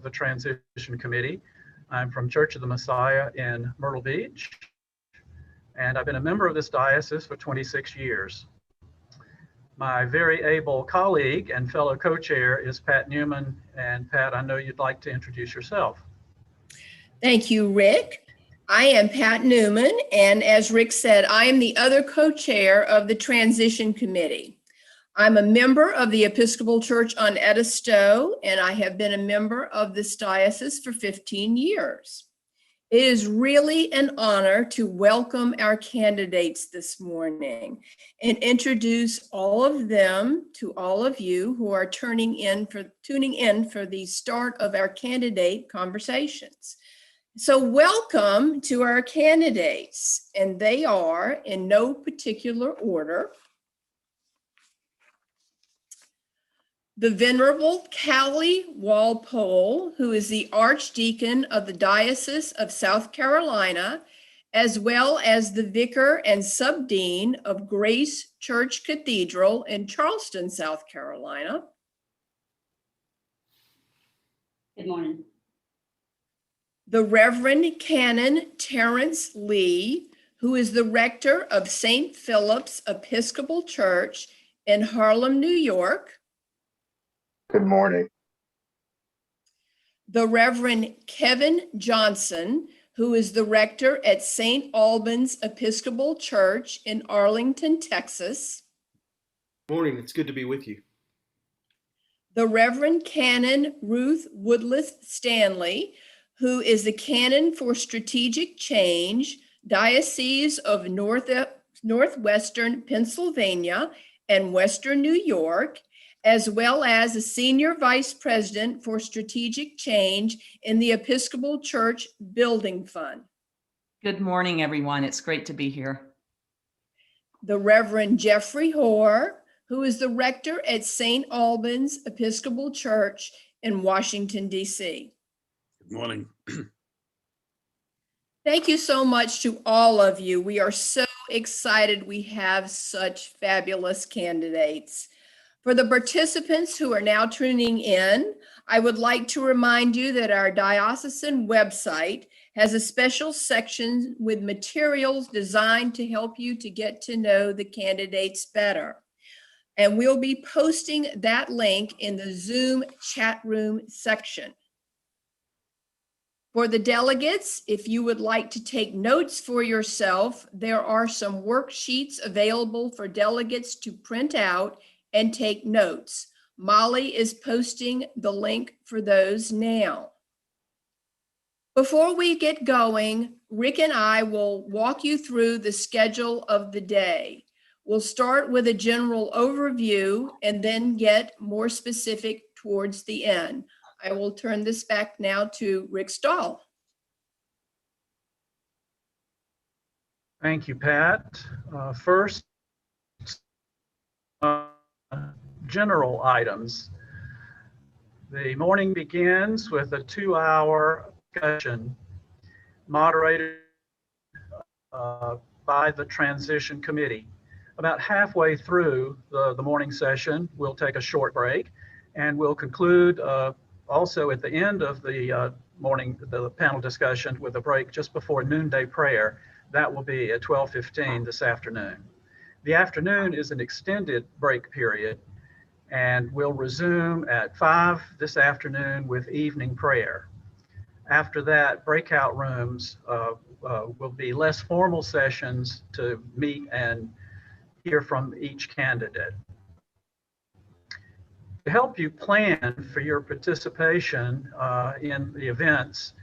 the Transition Committee. I'm from Church of the Messiah in Myrtle Beach, and I've been a member of this diocese for 26 years. My very able colleague and fellow co-chair is Pat Newman. And Pat, I know you'd like to introduce yourself. Thank you, Rick. I am Pat Newman, and as Rick said, I am the other co-chair of the Transition Committee. I'm a member of the Episcopal Church on Edisto, and I have been a member of this diocese for 15 years. It is really an honor to welcome our candidates this morning and introduce all of them to all of you who are tuning in for the start of our candidate conversations. So welcome to our candidates, and they are in no particular order: the Venerable Callie Walpole, who is the Archdeacon of the Diocese of South Carolina, as well as the Vicar and Subdean of Grace Church Cathedral in Charleston, South Carolina. Good morning. The Reverend Canon Terrence Lee, who is the Rector of St. Philip's Episcopal Church in Harlem, New York. Good morning. The Reverend Kevin Johnson, who is the rector at St. Albans Episcopal Church in Arlington, Texas. Morning, it's good to be with you. The Reverend Canon Ruth Woodlith Stanley, who is the Canon for Strategic Change, Diocese of Northwestern Pennsylvania and Western New York, as well as a Senior Vice President for Strategic Change in the Episcopal Church Building Fund. Good morning, everyone. It's great to be here. The Reverend Jeffrey Hoare, who is the rector at St. Albans Episcopal Church in Washington, D.C. Good morning. Thank you so much to all of you. We are so excited we have such fabulous candidates. For the participants who are now tuning in, I would like to remind you that our diocesan website has a special section with materials designed to help you to get to know the candidates better. And we'll be posting that link in the Zoom chat room section. For the delegates, if you would like to take notes for yourself, there are some worksheets available for delegates to print out and take notes. Molly is posting the link for those now. Before we get going, Rick and I will walk you through the schedule of the day. We'll start with a general overview and then get more specific towards the end. I will turn this back now to Rick Stahl. Thank you, Pat. First, general items. The morning begins with a 2-hour discussion moderated by the Transition Committee. About halfway through the morning session, we'll take a short break, and we'll conclude also at the end of the panel discussion with a break just before noonday prayer. That will be at 12:15 this afternoon. The afternoon is an extended break period, and we'll resume at 5 this afternoon with evening prayer. After that, breakout rooms will be less formal sessions to meet and hear from each candidate. To help you plan for your participation in the events,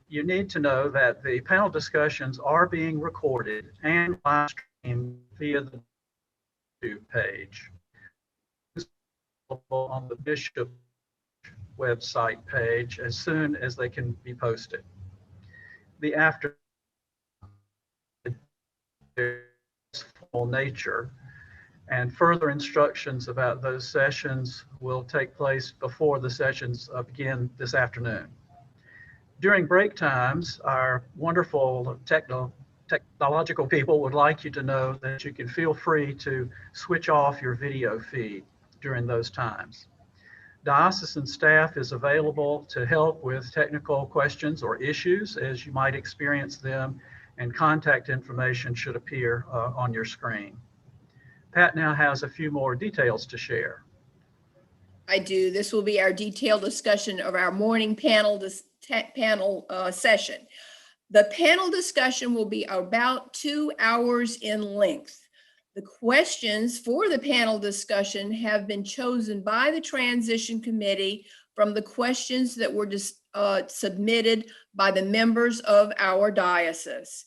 you need to know that the panel discussions are being recorded and live streamed via the YouTube page on the Bishop website page as soon as they can be posted. The after full nature, and further instructions about those sessions will take place before the sessions begin this afternoon. During break times, our wonderful technological people would like you to know that you can feel free to switch off your video feed during those times. Diocesan staff is available to help with technical questions or issues as you might experience them, and contact information should appear on your screen. Pat now has a few more details to share. I do. This will be our detailed discussion of our morning panel session. The panel discussion will be about 2 hours in length. The questions for the panel discussion have been chosen by the transition committee from the questions that were submitted by the members of our diocese.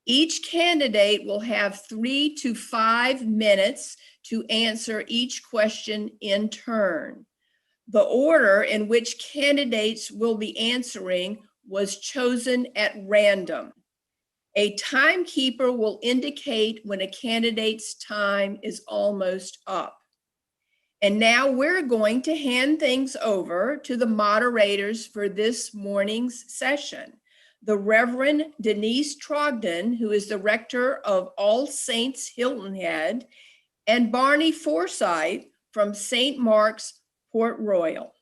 Each candidate will have 3 to 5 minutes to answer each question in turn. The order in which candidates will be answering was chosen at random. A timekeeper will indicate when a candidate's time is almost up. And now we're going to hand things over to the moderators for this morning's session. The Reverend Denise Trogdon, who is the rector of All Saints Hilton Head, and Barney Forsythe from St. Mark's, Port Royal.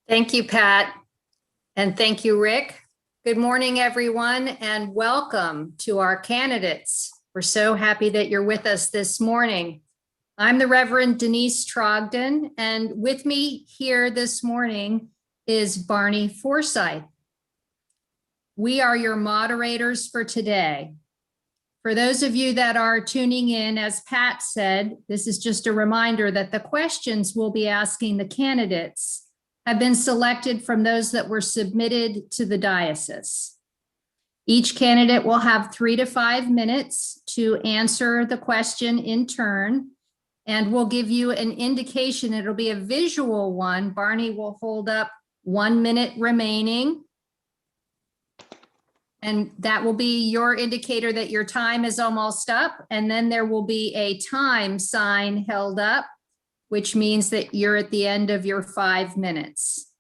Thank you, Pat. And thank you, Rick. Good morning, everyone, and welcome to our candidates. We're so happy that you're with us this morning. I'm the Reverend Denise Trogdon, and with me here this morning is Barney Forsythe. We are your moderators for today. For those of you that are tuning in, as Pat said, this is just a reminder that the questions we'll be asking the candidates have been selected from those that were submitted to the diocese. Each candidate will have 3 to 5 minutes to answer the question in turn, and we'll give you an indication. It'll be a visual one. Barney will hold up 1 minute remaining, and that will be your indicator that your time is almost up. And then there will be a time sign held up, which means that you're at the end of your 5 minutes.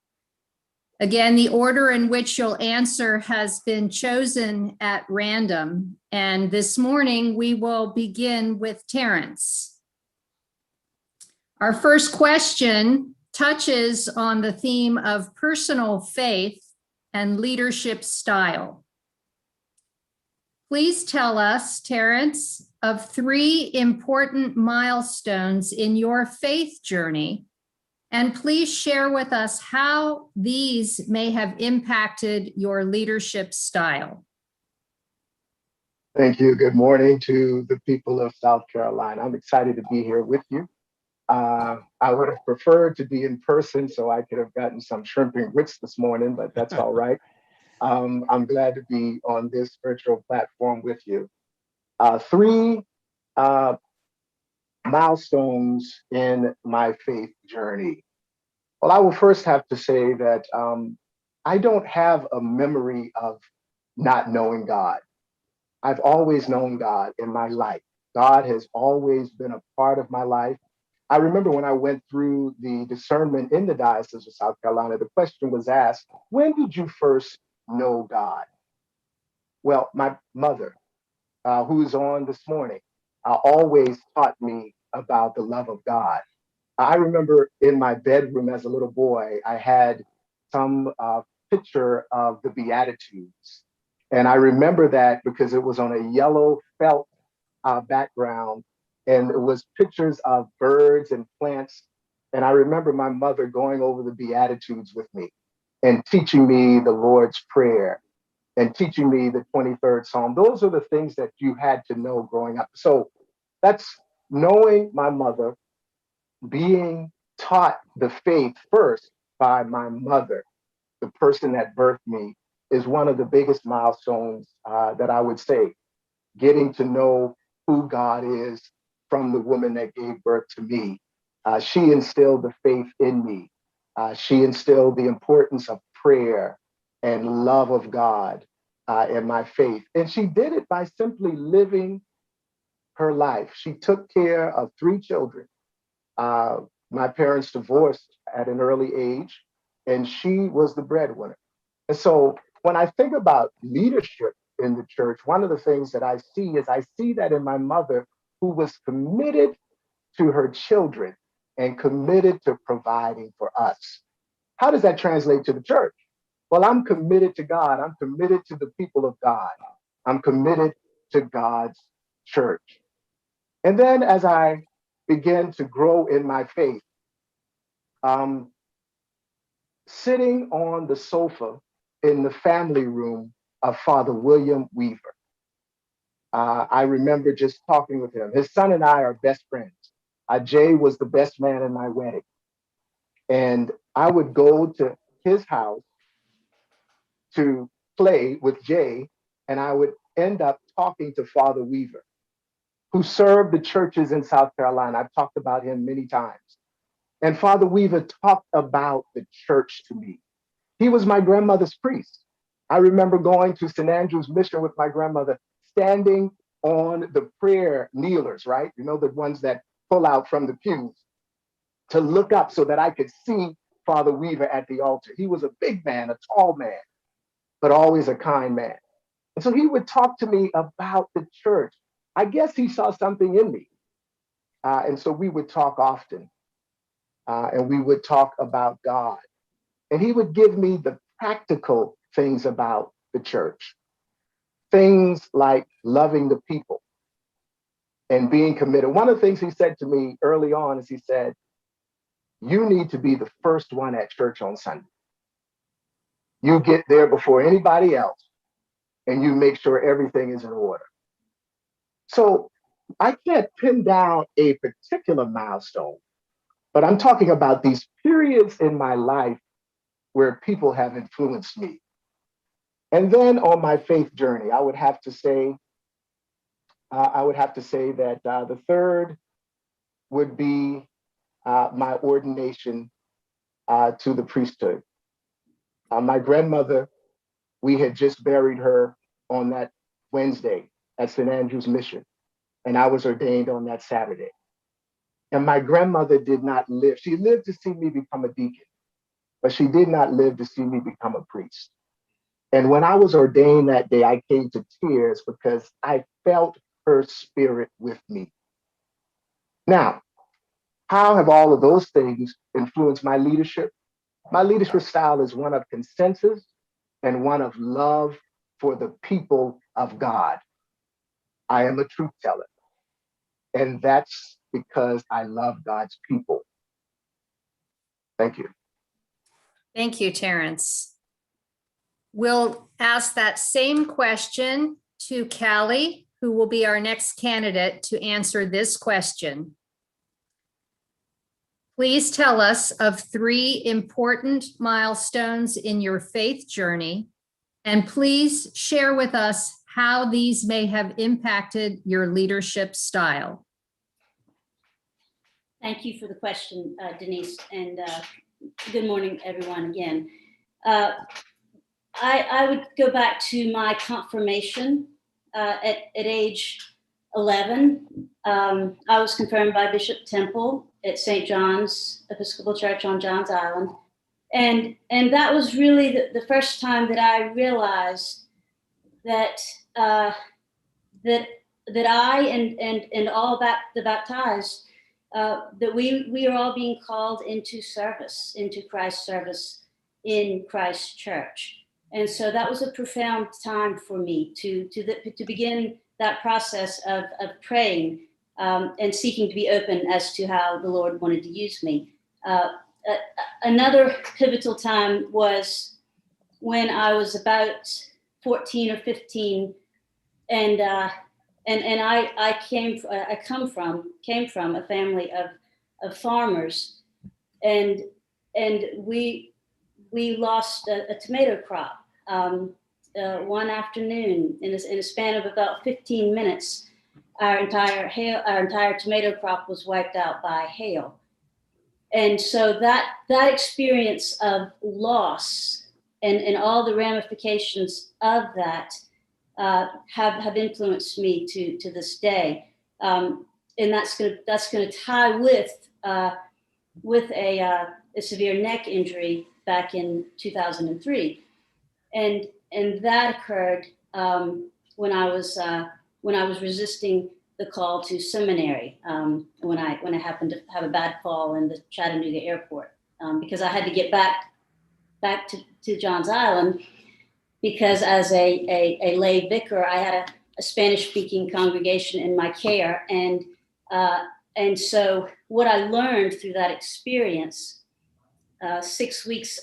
Again, the order in which you'll answer has been chosen at random. And this morning, we will begin with Terrence. Our first question touches on the theme of personal faith and leadership style. Please tell us, Terrence, of 3 important milestones in your faith journey, and please share with us how these may have impacted your leadership style. Thank you. Good morning to the people of South Carolina. I'm excited to be here with you. I would have preferred to be in person so I could have gotten some shrimp and grits this morning, but that's all right. I'm glad to be on this virtual platform with you. 3 milestones in my faith journey. Well, I will first have to say that I don't have a memory of not knowing God. I've always known God in my life. God has always been a part of my life. I remember when I went through the discernment in the Diocese of South Carolina, the question was asked, when did you first know God? Well, my mother, who's on this morning, always taught me about the love of God. I remember in my bedroom as a little boy, I had some picture of the Beatitudes. And I remember that because it was on a yellow felt background, and it was pictures of birds and plants. And I remember my mother going over the Beatitudes with me and teaching me the Lord's Prayer and teaching me the 23rd Psalm. Those are the things that you had to know growing up. So that's knowing my mother, being taught the faith first by my mother, the person that birthed me, is one of the biggest milestones that I would say. Getting to know who God is from the woman that gave birth to me. She instilled the faith in me. She instilled the importance of prayer and love of God in my faith. And she did it by simply living her life. She took care of 3 children. My parents divorced at an early age, and she was the breadwinner. And so when I think about leadership in the church, one of the things that I see that in my mother, who was committed to her children and committed to providing for us. How does that translate to the church? Well, I'm committed to God. I'm committed to the people of God. I'm committed to God's church. And then as I began to grow in my faith, sitting on the sofa in the family room of Father William Weaver, I remember just talking with him. His son and I are best friends. Jay was the best man in my wedding. And I would go to his house to play with Jay, and I would end up talking to Father Weaver, who served the churches in South Carolina. I've talked about him many times. And Father Weaver talked about the church to me. He was my grandmother's priest. I remember going to St. Andrew's Mission with my grandmother, standing on the prayer kneelers, right? You know, the ones that pull out from the pews, to look up so that I could see Father Weaver at the altar. He was a big man, a tall man, but always a kind man. And so he would talk to me about the church. I guess he saw something in me. And so we would talk often, and we would talk about God. And he would give me the practical things about the church, things like loving the people and being committed. One of the things he said to me early on is he said, you need to be the first one at church on Sunday. You get there before anybody else, and you make sure everything is in order. So I can't pin down a particular milestone, but I'm talking about these periods in my life where people have influenced me. And then on my faith journey, I would have to say that the third would be my ordination to the priesthood. My grandmother, we had just buried her on that Wednesday at St. Andrew's Mission, and I was ordained on that Saturday. And my grandmother did not live. She lived to see me become a deacon, but she did not live to see me become a priest. And when I was ordained that day, I came to tears because I felt her spirit with me. Now, how have all of those things influenced my leadership? My leadership style is one of consensus and one of love for the people of God. I am a truth teller, and that's because I love God's people. Thank you. Thank you, Terrence. We'll ask that same question to Callie, who will be our next candidate to answer this question. Please tell us of 3 important milestones in your faith journey, and please share with us how these may have impacted your leadership style. Thank you for the question, Denise, and good morning, everyone, again. I would go back to my confirmation at age 11. I was confirmed by Bishop Temple at St. John's Episcopal Church on Johns Island. And that was really the first time that I realized that that I and all the baptized, that we are all being called into service, into Christ's service in Christ's church. And so that was a profound time for me to begin that process of praying and seeking to be open as to how the Lord wanted to use me. Another pivotal time was when I was about 14 or 15, and I came from a family of farmers, and we lost a tomato crop one afternoon in a span of about 15 minutes. Our entire tomato crop was wiped out by hail. And so that experience of loss and all the ramifications of that have influenced me to this day. And that's gonna tie with a severe neck injury back in 2003. And that occurred when I was resisting the call to seminary when I happened to have a bad fall in the Chattanooga airport, because I had to get back to Johns Island, because as a lay vicar, I had a Spanish-speaking congregation in my care, and so what I learned through that experience, 6 weeks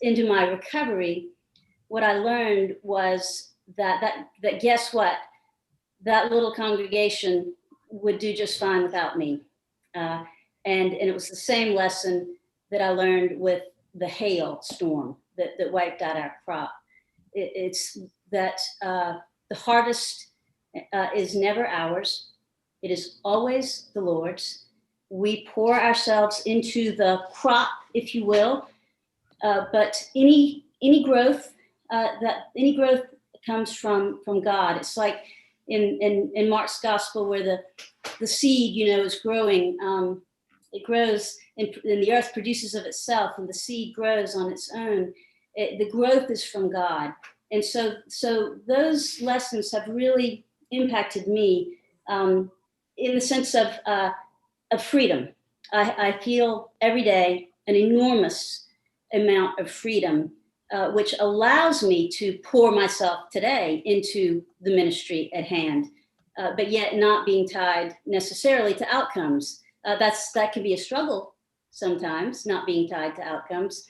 into my recovery, what I learned was that guess what? That little congregation would do just fine without me. And it was the same lesson that I learned with the hail storm that wiped out our crop. It's that the harvest is never ours. It is always the Lord's. We pour ourselves into the crop, if you will, but any growth comes from God. It's like in Mark's gospel, where the seed, is growing. It grows, and the earth produces of itself, and the seed grows on its own. The growth is from God, and so those lessons have really impacted me in the sense of freedom. I feel every day an enormous amount of freedom, which allows me to pour myself today into the ministry at hand, but yet not being tied necessarily to outcomes. That can be a struggle sometimes, not being tied to outcomes.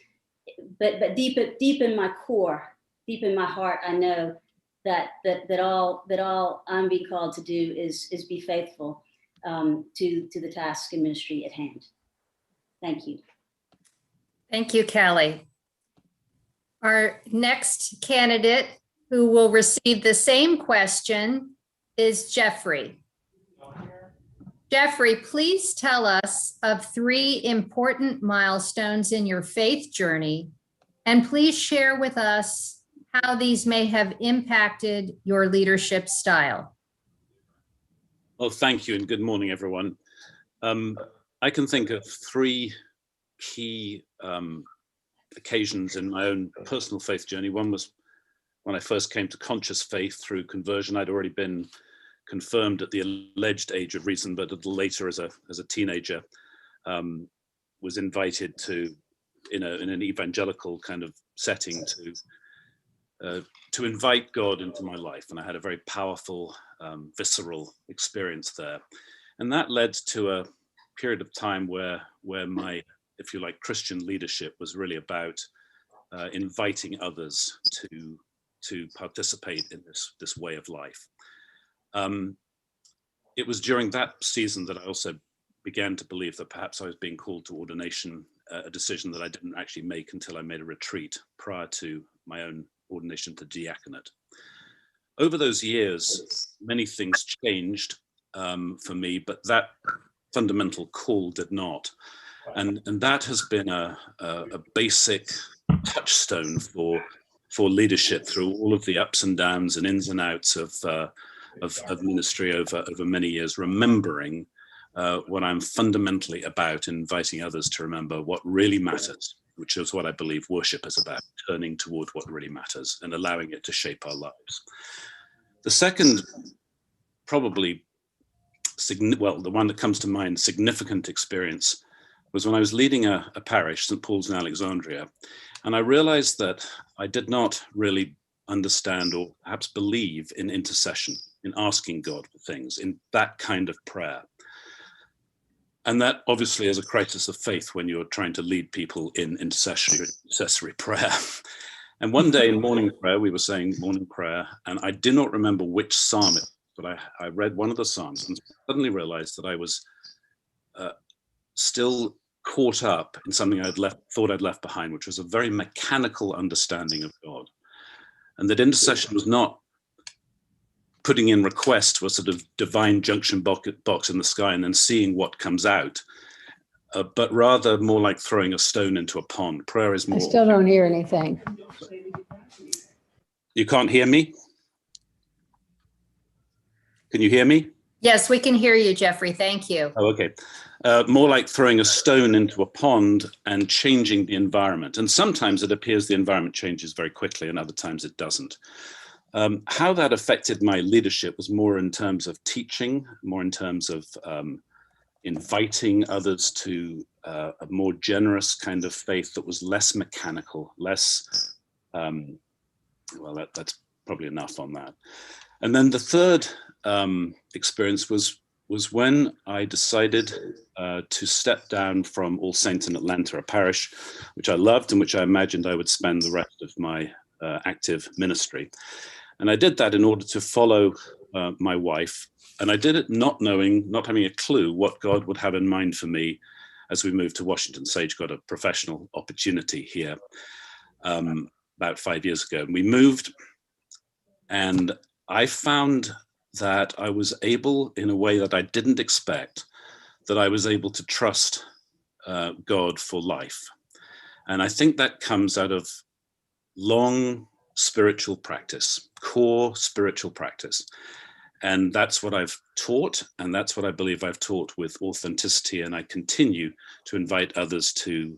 But deep in my core, deep in my heart, I know that all I'm being called to do is be faithful to the task and ministry at hand. Thank you. Thank you, Kelly. Our next candidate who will receive the same question is Jeffrey. Jeffrey, please tell us of 3 important milestones in your faith journey, and please share with us how these may have impacted your leadership style. Well, thank you, and good morning, everyone. I can think of 3 key occasions in my own personal faith journey. One was when I first came to conscious faith through conversion. I'd already been confirmed at the alleged age of reason, but a little later as a teenager, was invited to, in an evangelical kind of setting, to invite God into my life. And I had a very powerful, visceral experience there. And that led to a period of time where my, if you like, Christian leadership was really about inviting others to participate in this way of life. It was during that season that I also began to believe that perhaps I was being called to ordination, a decision that I didn't actually make until I made a retreat prior to my own ordination to diaconate. Over those years, many things changed for me, but that fundamental call did not. And that has been a basic touchstone for leadership through all of the ups and downs and ins and outs of ministry over many years, remembering what I'm fundamentally about, inviting others to remember what really matters, which is what I believe worship is about, turning toward what really matters and allowing it to shape our lives. The second, probably, the one that comes to mind, significant experience, was when I was leading a parish, St. Paul's in Alexandria, and I realized that I did not really understand or perhaps believe in intercession, in asking God for things, in that kind of prayer. And that obviously is a crisis of faith when you're trying to lead people in intercessory prayer. And one day in morning prayer, we were saying morning prayer, and I do not remember which psalm it was, but I read one of the psalms and suddenly realized that I was still caught up in something thought I'd left behind, which was a very mechanical understanding of God. And that intercession was not putting in requests to a sort of divine junction box in the sky and then seeing what comes out, but rather more like throwing a stone into a pond. Prayer is more. I still don't hear anything. You can't hear me? Can you hear me? Yes, we can hear you, Jeffrey. Thank you. Oh, okay. More like throwing a stone into a pond and changing the environment. And sometimes it appears the environment changes very quickly and other times it doesn't. How that affected my leadership was more in terms of teaching, more in terms of inviting others to a more generous kind of faith that was less mechanical, less, well, that's probably enough on that. And then the third experience was when I decided to step down from All Saints in Atlanta, a parish which I loved and which I imagined I would spend the rest of my active ministry. And I did that in order to follow my wife. And I did it not knowing, not having a clue what God would have in mind for me as we moved to Washington. Sage got a professional opportunity here about 5 years ago. And we moved, and I found that I was able, in a way that I didn't expect, that I was able to trust God for life. And I think that comes out of long spiritual practice, core spiritual practice. And that's what I've taught, and that's what I believe I've taught with authenticity. And I continue to invite others to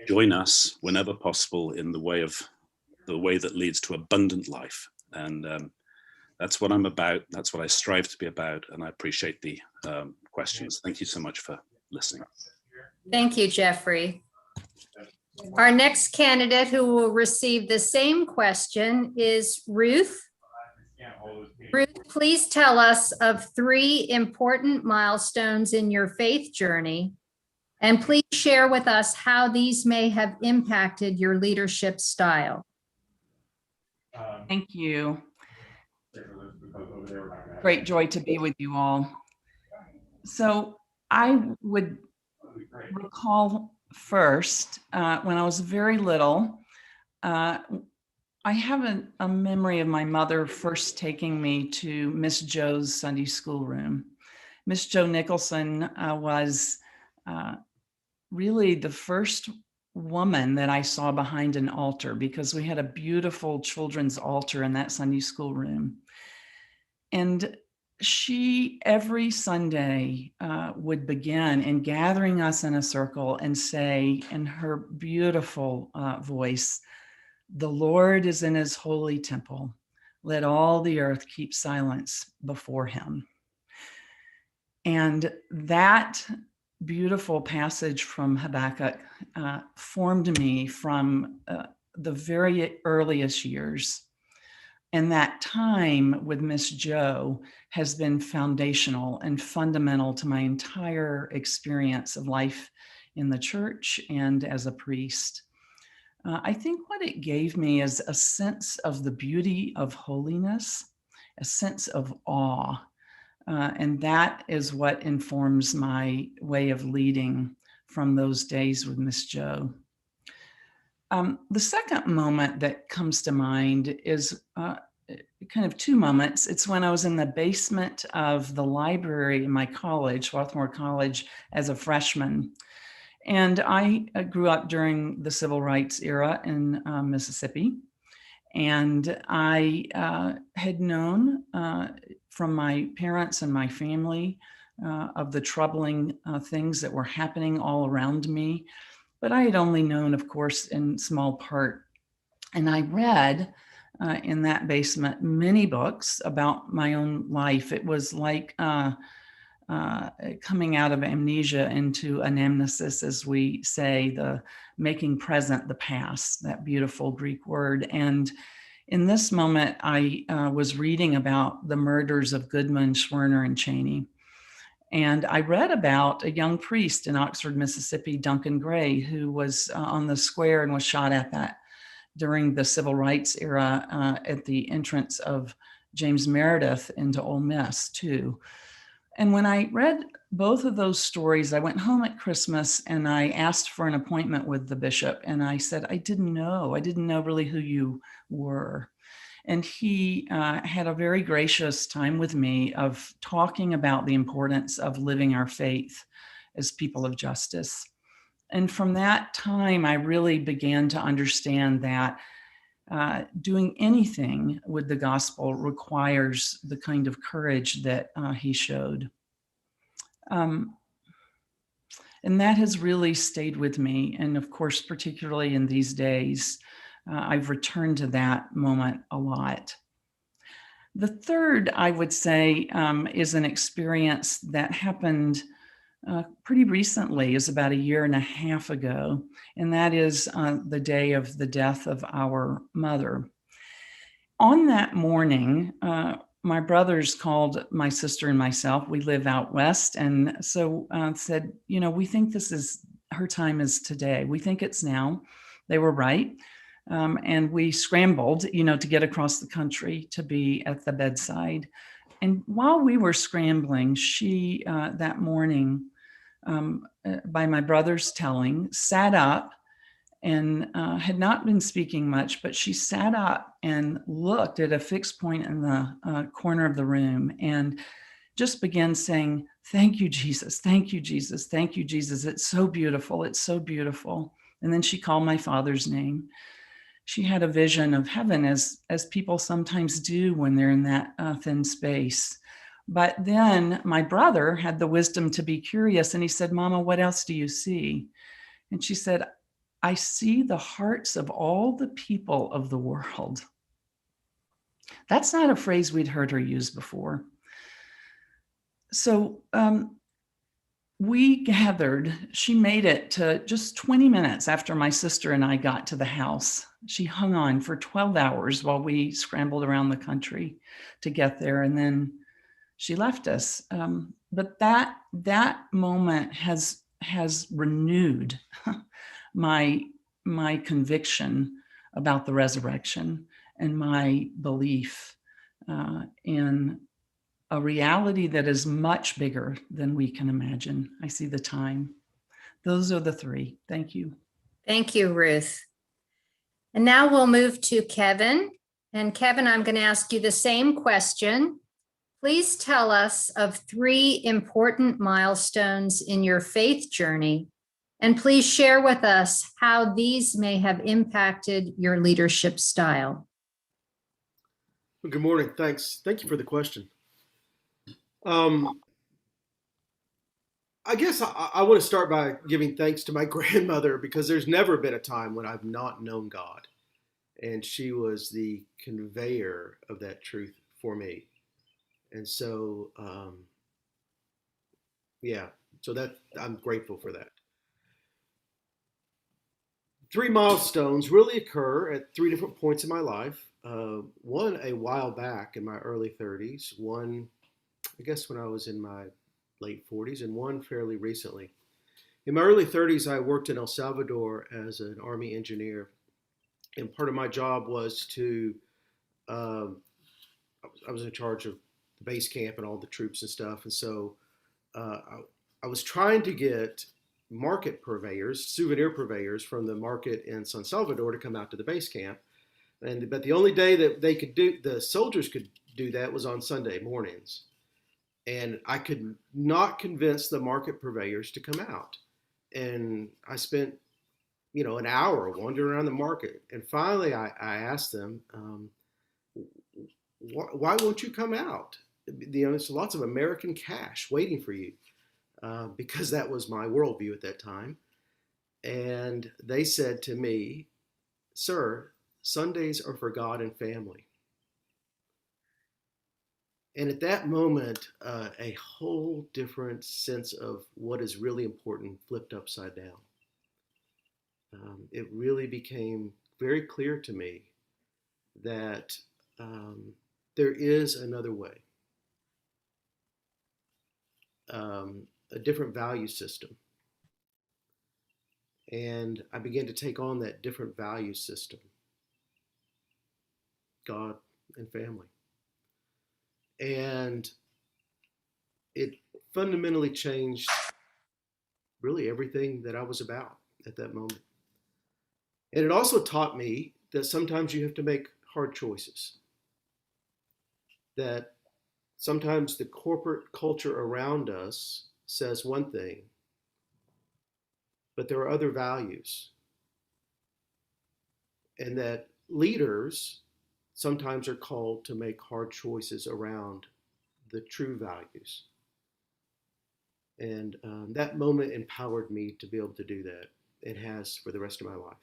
join us whenever possible in the way that leads to abundant life. And that's what I'm about. That's what I strive to be about. And I appreciate the questions. Thank you so much for listening. Thank you, Jeffrey. Our next candidate who will receive the same question is Ruth. Ruth, please tell us of 3 important milestones in your faith journey, and please share with us how these may have impacted your leadership style. Thank you. Great joy to be with you all. So I would recall first, when I was very little, I have a memory of my mother first taking me to Miss Joe's Sunday school room. Miss Joe Nicholson was really the first woman that I saw behind an altar, because we had a beautiful children's altar in that Sunday school room. And she, every Sunday, would begin in gathering us in a circle and say in her beautiful voice, "The Lord is in his holy temple. Let all the earth keep silence before him." And that beautiful passage from Habakkuk formed me from the very earliest years. And that time with Miss Joe has been foundational and fundamental to my entire experience of life in the church and as a priest. I think what it gave me is a sense of the beauty of holiness, a sense of awe. And that is what informs my way of leading from those days with Miss Joe. The second moment that comes to mind is kind of 2 moments. It's when I was in the basement of the library in my college, Swarthmore College, as a freshman. And I grew up during the civil rights era in Mississippi. And I had known from my parents and my family of the troubling things that were happening all around me. But I had only known, of course, in small part. And I read in that basement many books about my own life. It was like coming out of amnesia into anamnesis, as we say, the making present the past, that beautiful Greek word. And in this moment, I was reading about the murders of Goodman, Schwerner, and Cheney. And I read about a young priest in Oxford, Mississippi, Duncan Gray, who was on the square and was shot at during the civil rights era at the entrance of James Meredith into Ole Miss, too. And when I read both of those stories, I went home at Christmas and I asked for an appointment with the bishop. And I said, I didn't know really who you were. And he had a very gracious time with me of talking about the importance of living our faith as people of justice. And from that time, I really began to understand that doing anything with the gospel requires the kind of courage that he showed. And that has really stayed with me. And of course, particularly in these days, I've returned to that moment a lot. The third, I would say, is an experience that happened pretty recently, is about a year and a half ago, and that is the day of the death of our mother. On that morning, my brothers called my sister and myself. We live out west, and so said, we think her time is today. We think it's now. They were right. And we scrambled, to get across the country to be at the bedside. And while we were scrambling, she, that morning, by my brother's telling, sat up and had not been speaking much, but she sat up and looked at a fixed point in the corner of the room and just began saying, "Thank you, Jesus. Thank you, Jesus. Thank you, Jesus. It's so beautiful. It's so beautiful." And then she called my father's name. She had a vision of heaven, as people sometimes do when they're in that thin space. But then my brother had the wisdom to be curious, and he said, "Mama, what else do you see?" And she said, "I see the hearts of all the people of the world." That's not a phrase we'd heard her use before. So we gathered. She made it to just 20 minutes after my sister and I got to the house. She hung on for 12 hours while we scrambled around the country to get there, and then she left us. But that moment has renewed my conviction about the resurrection and my belief in a reality that is much bigger than we can imagine. I see the time. Those are the three. Thank you. Thank you, Ruth. And now we'll move to Kevin. And Kevin, I'm going to ask you the same question. Please tell us of 3 important milestones in your faith journey, and please share with us how these may have impacted your leadership style. Well, good morning. Thanks. Thank you for the question. I guess I want to start by giving thanks to my grandmother, because there's never been a time when I've not known God. And she was the conveyor of that truth for me. And so, so that I'm grateful for that. 3 milestones really occur at 3 different points in my life. One a while back in my early 30s, one, I guess, when I was in my late 40s, and one fairly recently. In my early 30s, I worked in El Salvador as an Army engineer, and part of my job was to, I was in charge of the base camp and all the troops and stuff, and so I was trying to get market purveyors, souvenir purveyors from the market in San Salvador to come out to the base camp, but the only day that the soldiers could do that was on Sunday mornings. And I could not convince the market purveyors to come out. And I spent, an hour wandering around the market. And finally, I asked them, why won't you come out? There's lots of American cash waiting for you, because that was my worldview at that time. And they said to me, "Sir, Sundays are for God and family." And at that moment, a whole different sense of what is really important flipped upside down. It really became very clear to me that there is another way, a different value system. And I began to take on that different value system, God and family. And it fundamentally changed really everything that I was about at that moment. And it also taught me that sometimes you have to make hard choices. That sometimes the corporate culture around us says one thing, but there are other values. And that leaders sometimes are called to make hard choices around the true values. And that moment empowered me to be able to do that. It has for the rest of my life.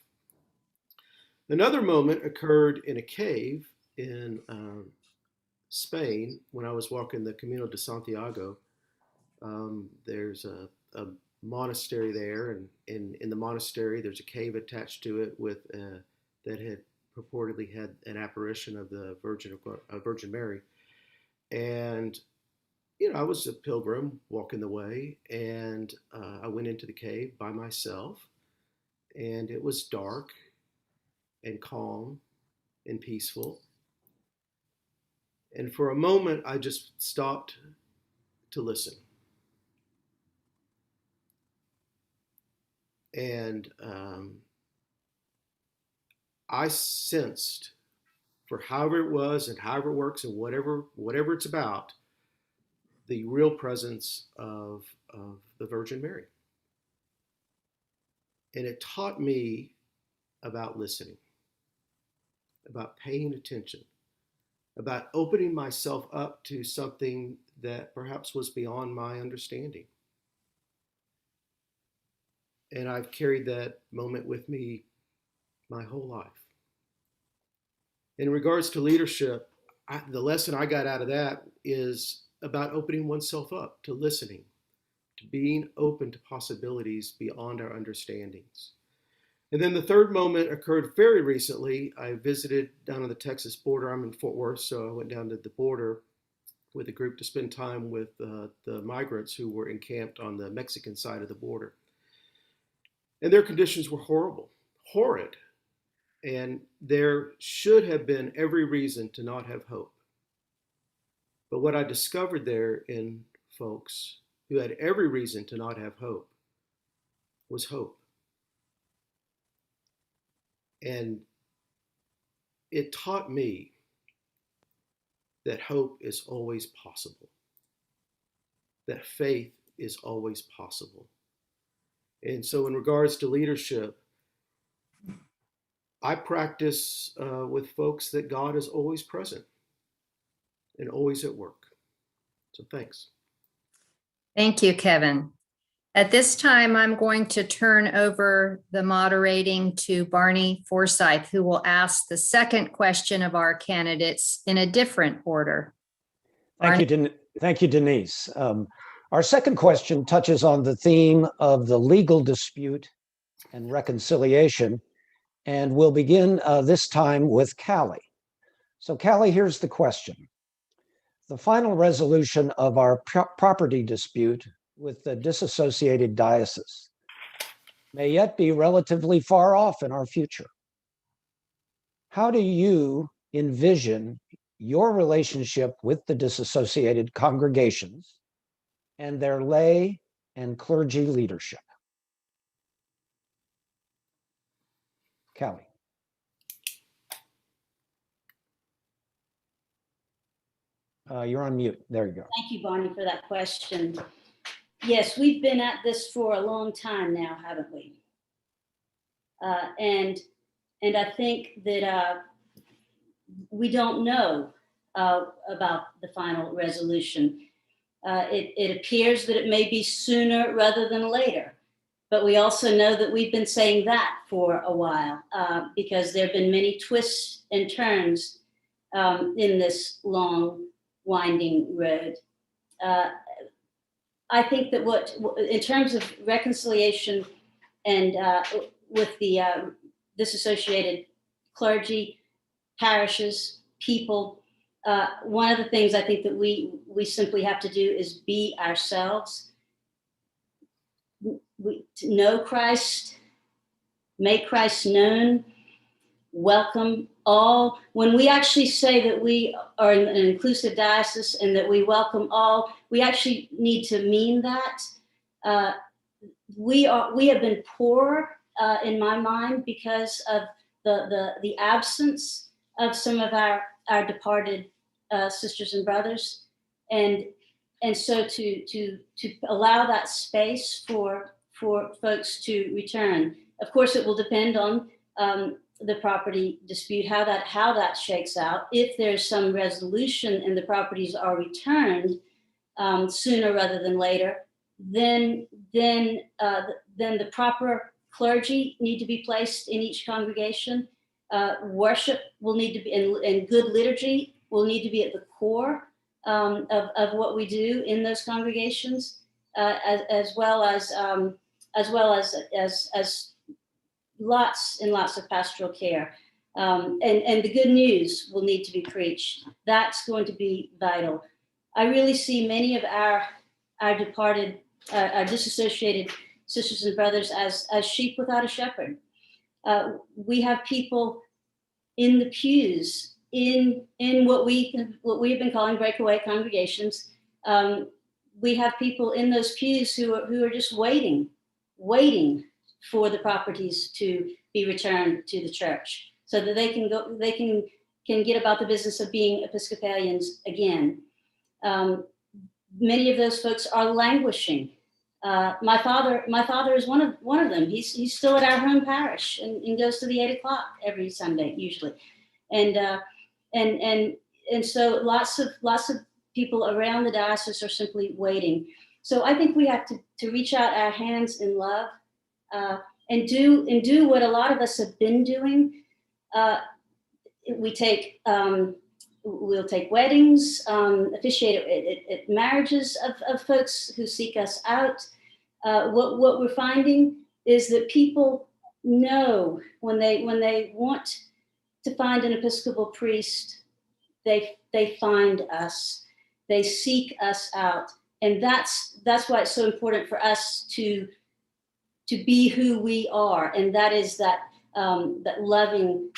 Another moment occurred in a cave in Spain when I was walking the Camino de Santiago. There's a monastery there, and in the monastery there's a cave attached to it with that had purportedly had an apparition of the Virgin Mary. And I was a pilgrim walking the way, and I went into the cave by myself, and it was dark and calm and peaceful. And for a moment, I just stopped to listen. And I sensed, for however it was and however it works and whatever it's about, the real presence of the Virgin Mary. And it taught me about listening, about paying attention, about opening myself up to something that perhaps was beyond my understanding. And I've carried that moment with me my whole life. In regards to leadership, the lesson I got out of that is about opening oneself up to listening, to being open to possibilities beyond our understandings. And then the third moment occurred very recently. I visited down on the Texas border. I'm in Fort Worth, so I went down to the border with a group to spend time with the migrants who were encamped on the Mexican side of the border. And their conditions were horrible, horrid. And there should have been every reason to not have hope. But what I discovered there in folks who had every reason to not have hope was hope. And it taught me that hope is always possible, that faith is always possible. And so in regards to leadership, I practice with folks that God is always present and always at work. So thanks. Thank you, Kevin. At this time, I'm going to turn over the moderating to Barney Forsyth, who will ask the second question of our candidates in a different order. Thank you, Denise. Our second question touches on the theme of the legal dispute and reconciliation, and we'll begin this time with Callie. So Callie, here's the question. The final resolution of our property dispute with the disassociated diocese may yet be relatively far off in our future. How do you envision your relationship with the disassociated congregations and their lay and clergy leadership? Callie. You're on mute. There you go. Thank you, Barney, for that question. Yes, we've been at this for a long time now, haven't we? And I think that we don't know about the final resolution. It appears that it may be sooner rather than later, but we also know that we've been saying that for a while because there have been many twists and turns in this long, winding road. I think that in terms of reconciliation and with the disassociated clergy, parishes, people, one of the things I think that we simply have to do is be ourselves. We know Christ, make Christ known, welcome all. When we actually say that we are an inclusive diocese and that we welcome all, we actually need to mean that. We have been poor in my mind because of the absence of some of our departed sisters and brothers, and so to allow that space for folks to return. Of course, it will depend on the property dispute, how that shakes out. If there's some resolution and the properties are returned sooner rather than later, then the proper clergy need to be placed in each congregation, Worship will need to be, and good liturgy will need to be at the core of what we do in those congregations, as well as lots and lots of pastoral care. And the good news will need to be preached. That's going to be vital. I really see many of our departed, our disassociated sisters and brothers as sheep without a shepherd. We have people in the pews in what we have been calling breakaway congregations. We have people in those pews who are just waiting for the properties to be returned to the church, so that they can get about the business of being Episcopalians again. Many of those folks are languishing. My father is one of them. He's still at our home parish and goes to the 8 o'clock every Sunday usually, and so lots of people around the diocese are simply waiting. So I think we have to reach out our hands in love, and do what a lot of us have been doing. We'll take weddings, officiate at marriages of folks who seek us out. What we're finding is that people know when they want to find an Episcopal priest, they find us, they seek us out, and that's why it's so important for us to be who we are, and that is that loving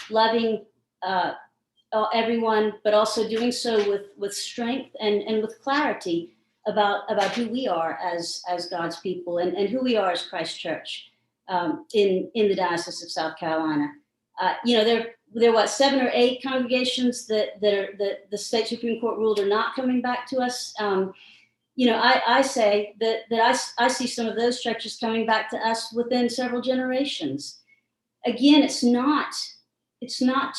everyone, but also doing so with strength and with clarity about who we are as God's people, and who we are as Christ Church in the Diocese of South Carolina. There are 7 or 8 congregations that the state Supreme Court ruled are not coming back to us. I say that I see some of those churches coming back to us within several generations. Again, it's not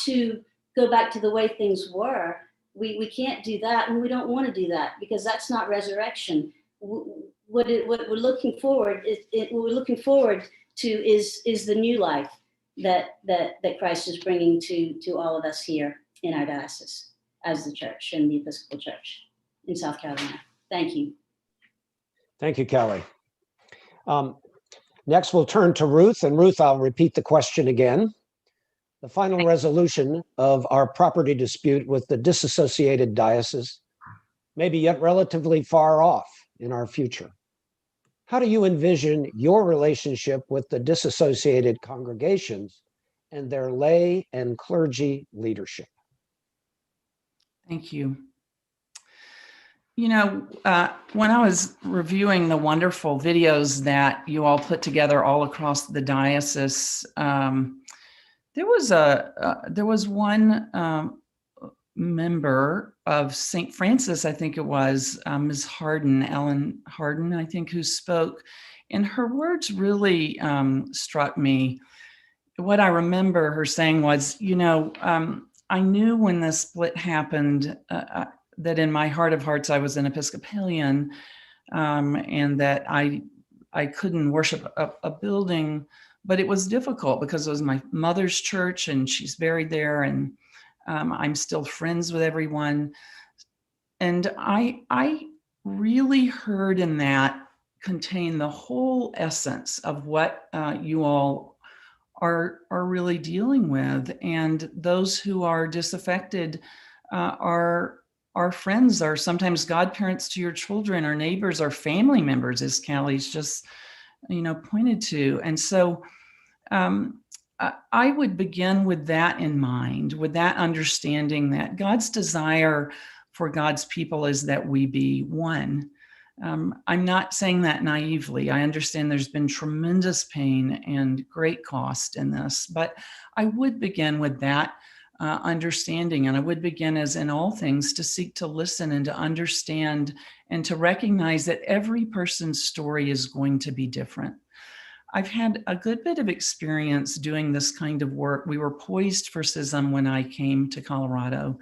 to go back to the way things were. We can't do that, and we don't want to do that, because that's not resurrection. What we're looking forward to is the new life that Christ is bringing to all of us here in our diocese as the church and the Episcopal Church in South Carolina. Thank you. Thank you, Kelly. Next, we'll turn to Ruth. And Ruth, I'll repeat the question again. The final resolution of our property dispute with the disassociated diocese may be yet relatively far off in our future. How do you envision your relationship with the disassociated congregations and their lay and clergy leadership? Thank you. When I was reviewing the wonderful videos that you all put together all across the diocese, there was one member of St. Francis, I think it was, Ms. Harden, Ellen Harden, I think, who spoke, and her words really struck me. What I remember her saying was, I knew when the split happened that in my heart of hearts I was an Episcopalian, and that I couldn't worship a building, but it was difficult because it was my mother's church and she's buried there, and I'm still friends with everyone. And I really heard in that contain the whole essence of what you all are really dealing with. And those who are disaffected are friends, are sometimes godparents to your children, or neighbors, or family members, as Callie's just pointed to. And so I would begin with that in mind, with that understanding that God's desire for God's people is that we be one. I'm not saying that naively. I understand there's been tremendous pain and great cost in this, but I would begin with that understanding. And I would begin, as in all things, to seek to listen and to understand and to recognize that every person's story is going to be different. I've had a good bit of experience doing this kind of work. We were poised for schism when I came to Colorado,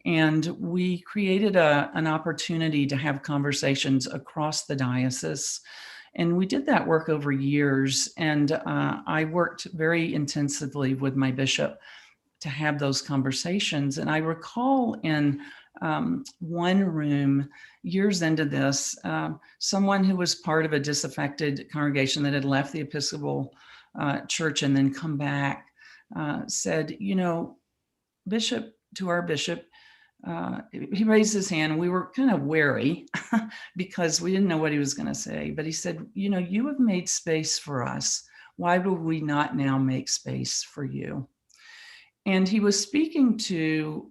and we created an opportunity to have conversations across the diocese. And we did that work over years. And I worked very intensively with my bishop to have those conversations. And I recall in one room years into this, someone who was part of a disaffected congregation that had left the Episcopal Church and then come back said, you know, Bishop, to our bishop, he raised his hand. We were kind of wary because we didn't know what he was going to say. But he said, you know, you have made space for us. Why would we not now make space for you? And he was speaking to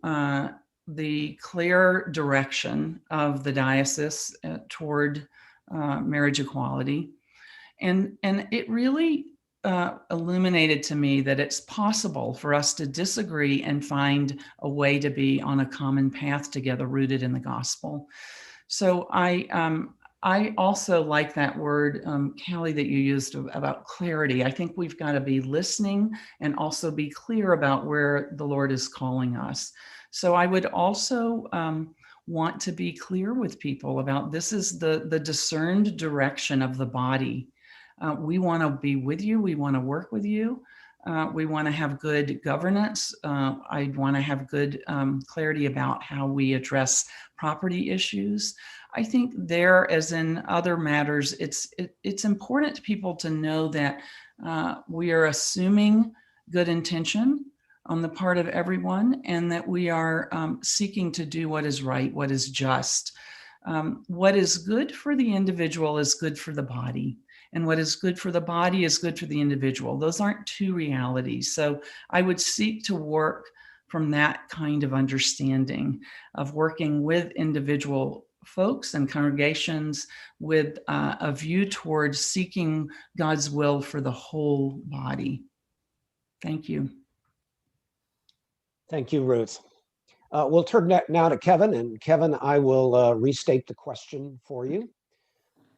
the clear direction of the diocese toward marriage equality. And it really illuminated to me that it's possible for us to disagree and find a way to be on a common path together, rooted in the gospel. So I also like that word, Callie, that you used about clarity. I think we've got to be listening and also be clear about where the Lord is calling us. So I would also want to be clear with people about this is the discerned direction of the body. We want to be with you. We want to work with you. We want to have good governance. I want to have good clarity about how we address property issues. I think there, as in other matters, it's important to people to know that we are assuming good intention on the part of everyone, and that we are seeking to do what is right, what is just. What is good for the individual is good for the body. And what is good for the body is good for the individual. Those aren't two realities. So I would seek to work from that kind of understanding of working with individual folks and congregations with a view towards seeking God's will for the whole body. Thank you. Thank you, Ruth. We'll turn now to Kevin. And Kevin, I will restate the question for you.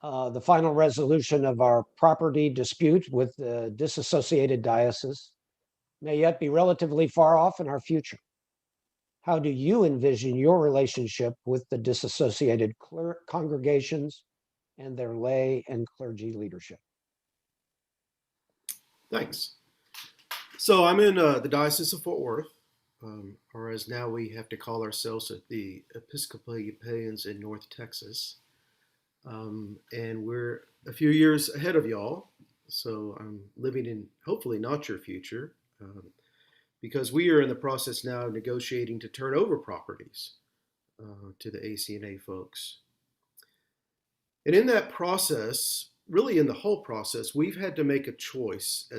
The final resolution of our property dispute with the disassociated diocese may yet be relatively far off in our future. How do you envision your relationship with the disassociated congregations and their lay and clergy leadership? Thanks. So I'm in the Diocese of Fort Worth, or as now we have to call ourselves the Episcopalians in North Texas. And we're a few years ahead of y'all. So I'm living in hopefully not your future, because we are in the process now of negotiating to turn over properties to the ACNA folks. And in that process, really in the whole process, we've had to make a choice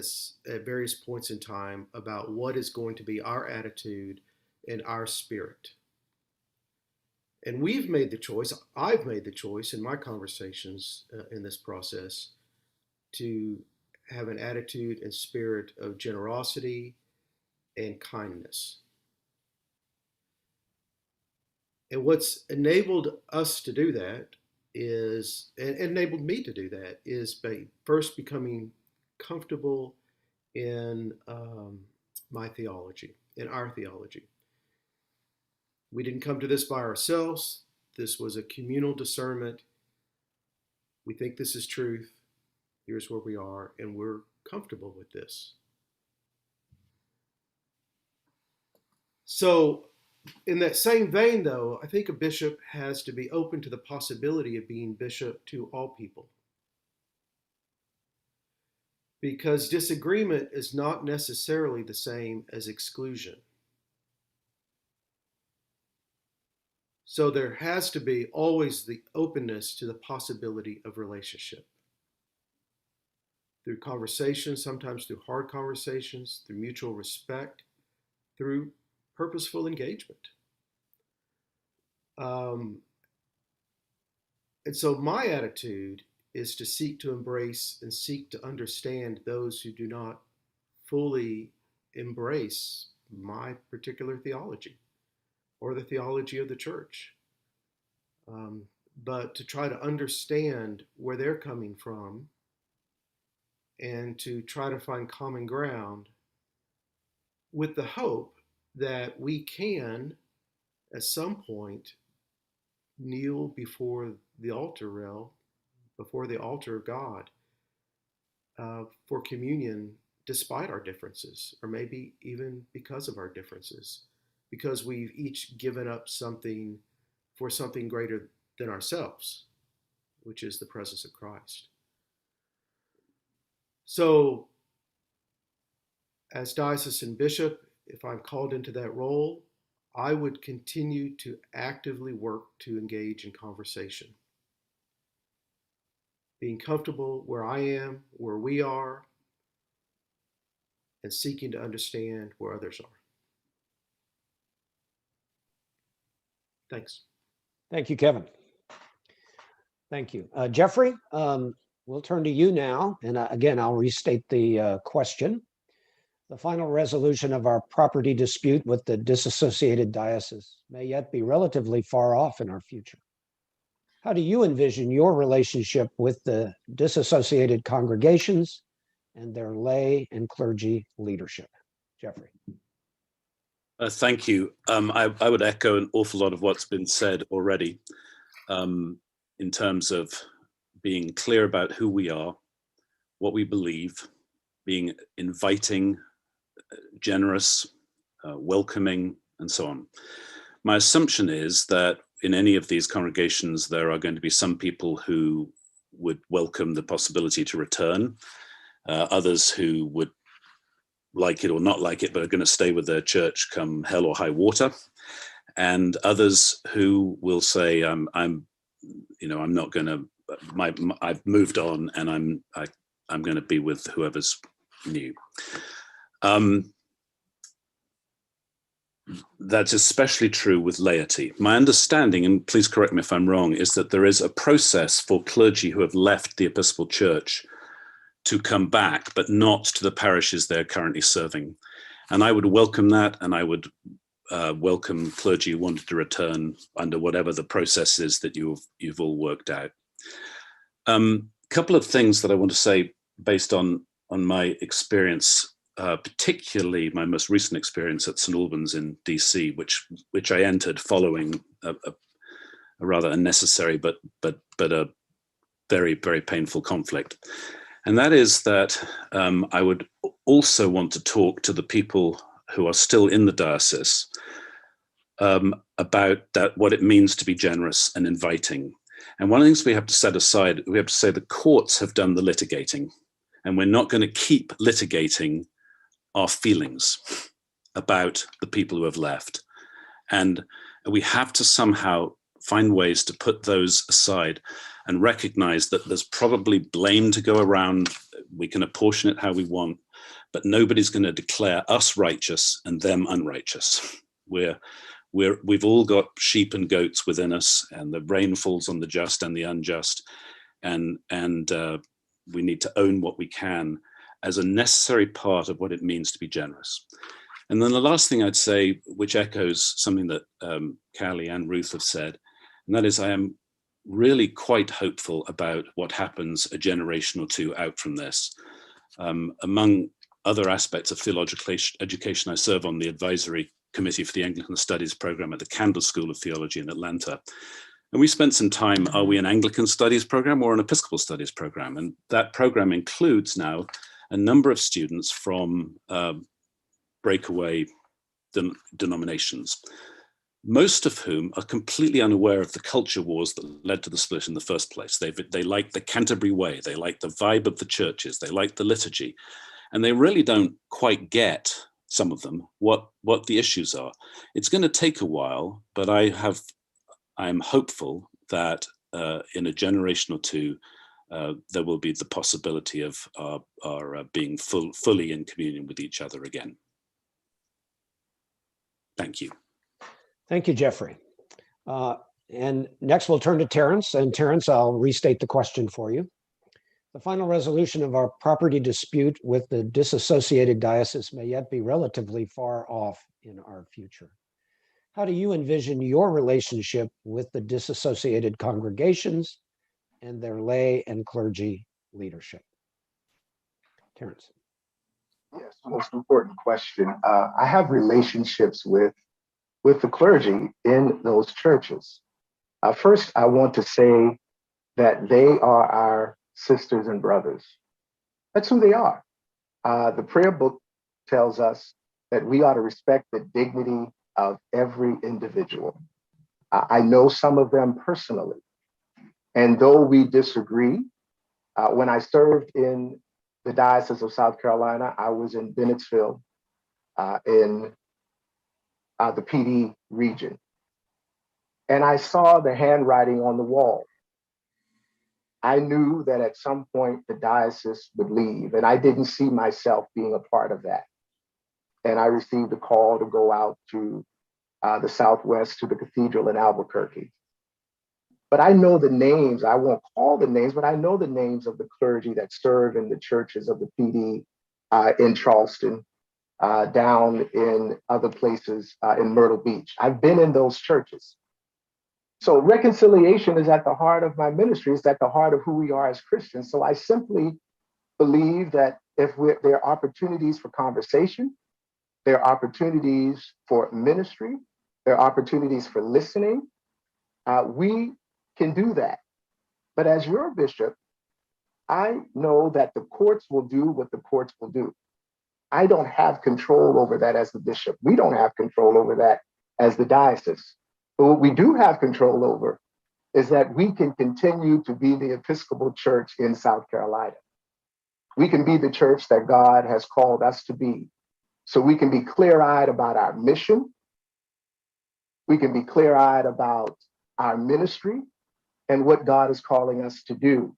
at various points in time about what is going to be our attitude and our spirit. And we've made the choice, I've made the choice in my conversations in this process to have an attitude and spirit of generosity and kindness. And what's enabled us to do that is, and enabled me to do that, is by first becoming comfortable in my theology, in our theology. We didn't come to this by ourselves. This was a communal discernment. We think this is truth. Here's where we are, and we're comfortable with this. So in that same vein, though, I think a bishop has to be open to the possibility of being bishop to all people. Because disagreement is not necessarily the same as exclusion. So there has to be always the openness to the possibility of relationship. Through conversations, sometimes through hard conversations, through mutual respect, through purposeful engagement. And so my attitude is to seek to embrace and seek to understand those who do not fully embrace my particular theology or the theology of the church. But to try to understand where they're coming from and to try to find common ground with the hope that we can, at some point, kneel before the altar rail, before the altar of God, for communion despite our differences, or maybe even because of our differences, because we've each given up something for something greater than ourselves, which is the presence of Christ. So, as diocesan bishop, if I'm called into that role, I would continue to actively work to engage in conversation. Being comfortable where I am, where we are, and seeking to understand where others are. Thanks. Thank you, Kevin. Thank you. Jeffrey, we'll turn to you now. And again, I'll restate the question. The final resolution of our property dispute with the disassociated diocese may yet be relatively far off in our future. How do you envision your relationship with the disassociated congregations and their lay and clergy leadership? Jeffrey. Thank you. I would echo an awful lot of what's been said already in terms of being clear about who we are, what we believe, being inviting, generous, welcoming, and so on. My assumption is that in any of these congregations, there are going to be some people who would welcome the possibility to return, others who would like it or not like it, but are going to stay with their church come hell or high water, and others who will say, I'm not going to. I've moved on, and I'm going to be with whoever's new. That's especially true with laity. My understanding, and please correct me if I'm wrong, is that there is a process for clergy who have left the Episcopal Church to come back, but not to the parishes they're currently serving. And I would welcome that, and I would welcome clergy who wanted to return under whatever the process is that you've all worked out. Couple of things that I want to say based on my experience, particularly my most recent experience at St. Albans in DC, which I entered following a rather unnecessary but a very, very painful conflict. And that is that I would also want to talk to the people who are still in the diocese about what it means to be generous and inviting. And one of the things we have to set aside, we have to say the courts have done the litigating, and we're not going to keep litigating our feelings about the people who have left. And we have to somehow find ways to put those aside and recognize that there's probably blame to go around. We can apportion it how we want, but nobody's going to declare us righteous and them unrighteous. We've all got sheep and goats within us, and the rain falls on the just and the unjust. And we need to own what we can as a necessary part of what it means to be generous. And then the last thing I'd say, which echoes something that Callie and Ruth have said, and that is I am really quite hopeful about what happens a generation or two out from this. Among other aspects of theological education, I serve on the advisory committee for the Anglican Studies program at the Candle School of Theology in Atlanta. And we spent some time, are we an Anglican Studies program or an Episcopal Studies program? And that program includes now a number of students from breakaway denominations, most of whom are completely unaware of the culture wars that led to the split in the first place. They like the Canterbury Way, they like the vibe of the churches, they like the liturgy, and they really don't quite get, some of them, what the issues are. It's going to take a while, but I'm hopeful that in a generation or two, there will be the possibility of our being fully in communion with each other again. Thank you. Thank you, Jeffrey. And next we'll turn to Terence. And Terence, I'll restate the question for you. The final resolution of our property dispute with the disassociated diocese may yet be relatively far off in our future. How do you envision your relationship with the disassociated congregations and their lay and clergy leadership? Terence. Yes, most important question. I have relationships with the clergy in those churches. First, I want to say that they are our sisters and brothers. That's who they are. The prayer book tells us that we ought to respect the dignity of every individual. I know some of them personally, and though we disagree, when I served in the Diocese of South Carolina, I was in Bennettsville in the PD region. And I saw the handwriting on the wall. I knew that at some point the diocese would leave, and I didn't see myself being a part of that. And I received a call to go out to the Southwest to the cathedral in Albuquerque. But I know the names, I won't call the names, but I know the names of the clergy that serve in the churches of the PD in Charleston, down in other places in Myrtle Beach. I've been in those churches. So reconciliation is at the heart of my ministry. It's at the heart of who we are as Christians. So I simply believe that if there are opportunities for conversation, there are opportunities for ministry, there are opportunities for listening, we can do that. But as your bishop, I know that the courts will do what the courts will do. I don't have control over that as the bishop. We don't have control over that as the diocese. But what we do have control over is that we can continue to be the Episcopal Church in South Carolina. We can be the church that God has called us to be. So we can be clear-eyed about our mission. We can be clear-eyed about our ministry and what God is calling us to do.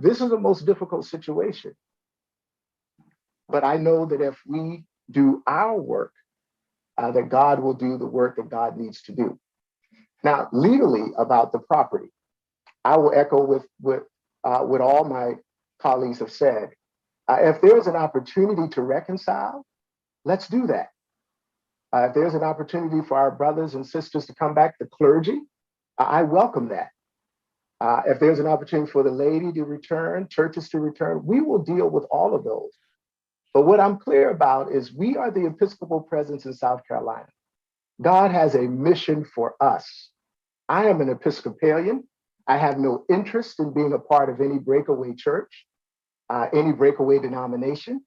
This is the most difficult situation. But I know that if we do our work, that God will do the work that God needs to do. Now, legally about the property, I will echo with what all my colleagues have said. If there's an opportunity to reconcile, let's do that. If there's an opportunity for our brothers and sisters to come back to clergy, I welcome that. If there's an opportunity for the laity to return, churches to return, we will deal with all of those. But what I'm clear about is we are the Episcopal presence in South Carolina. God has a mission for us. I am an Episcopalian. I have no interest in being a part of any breakaway church, any breakaway denomination.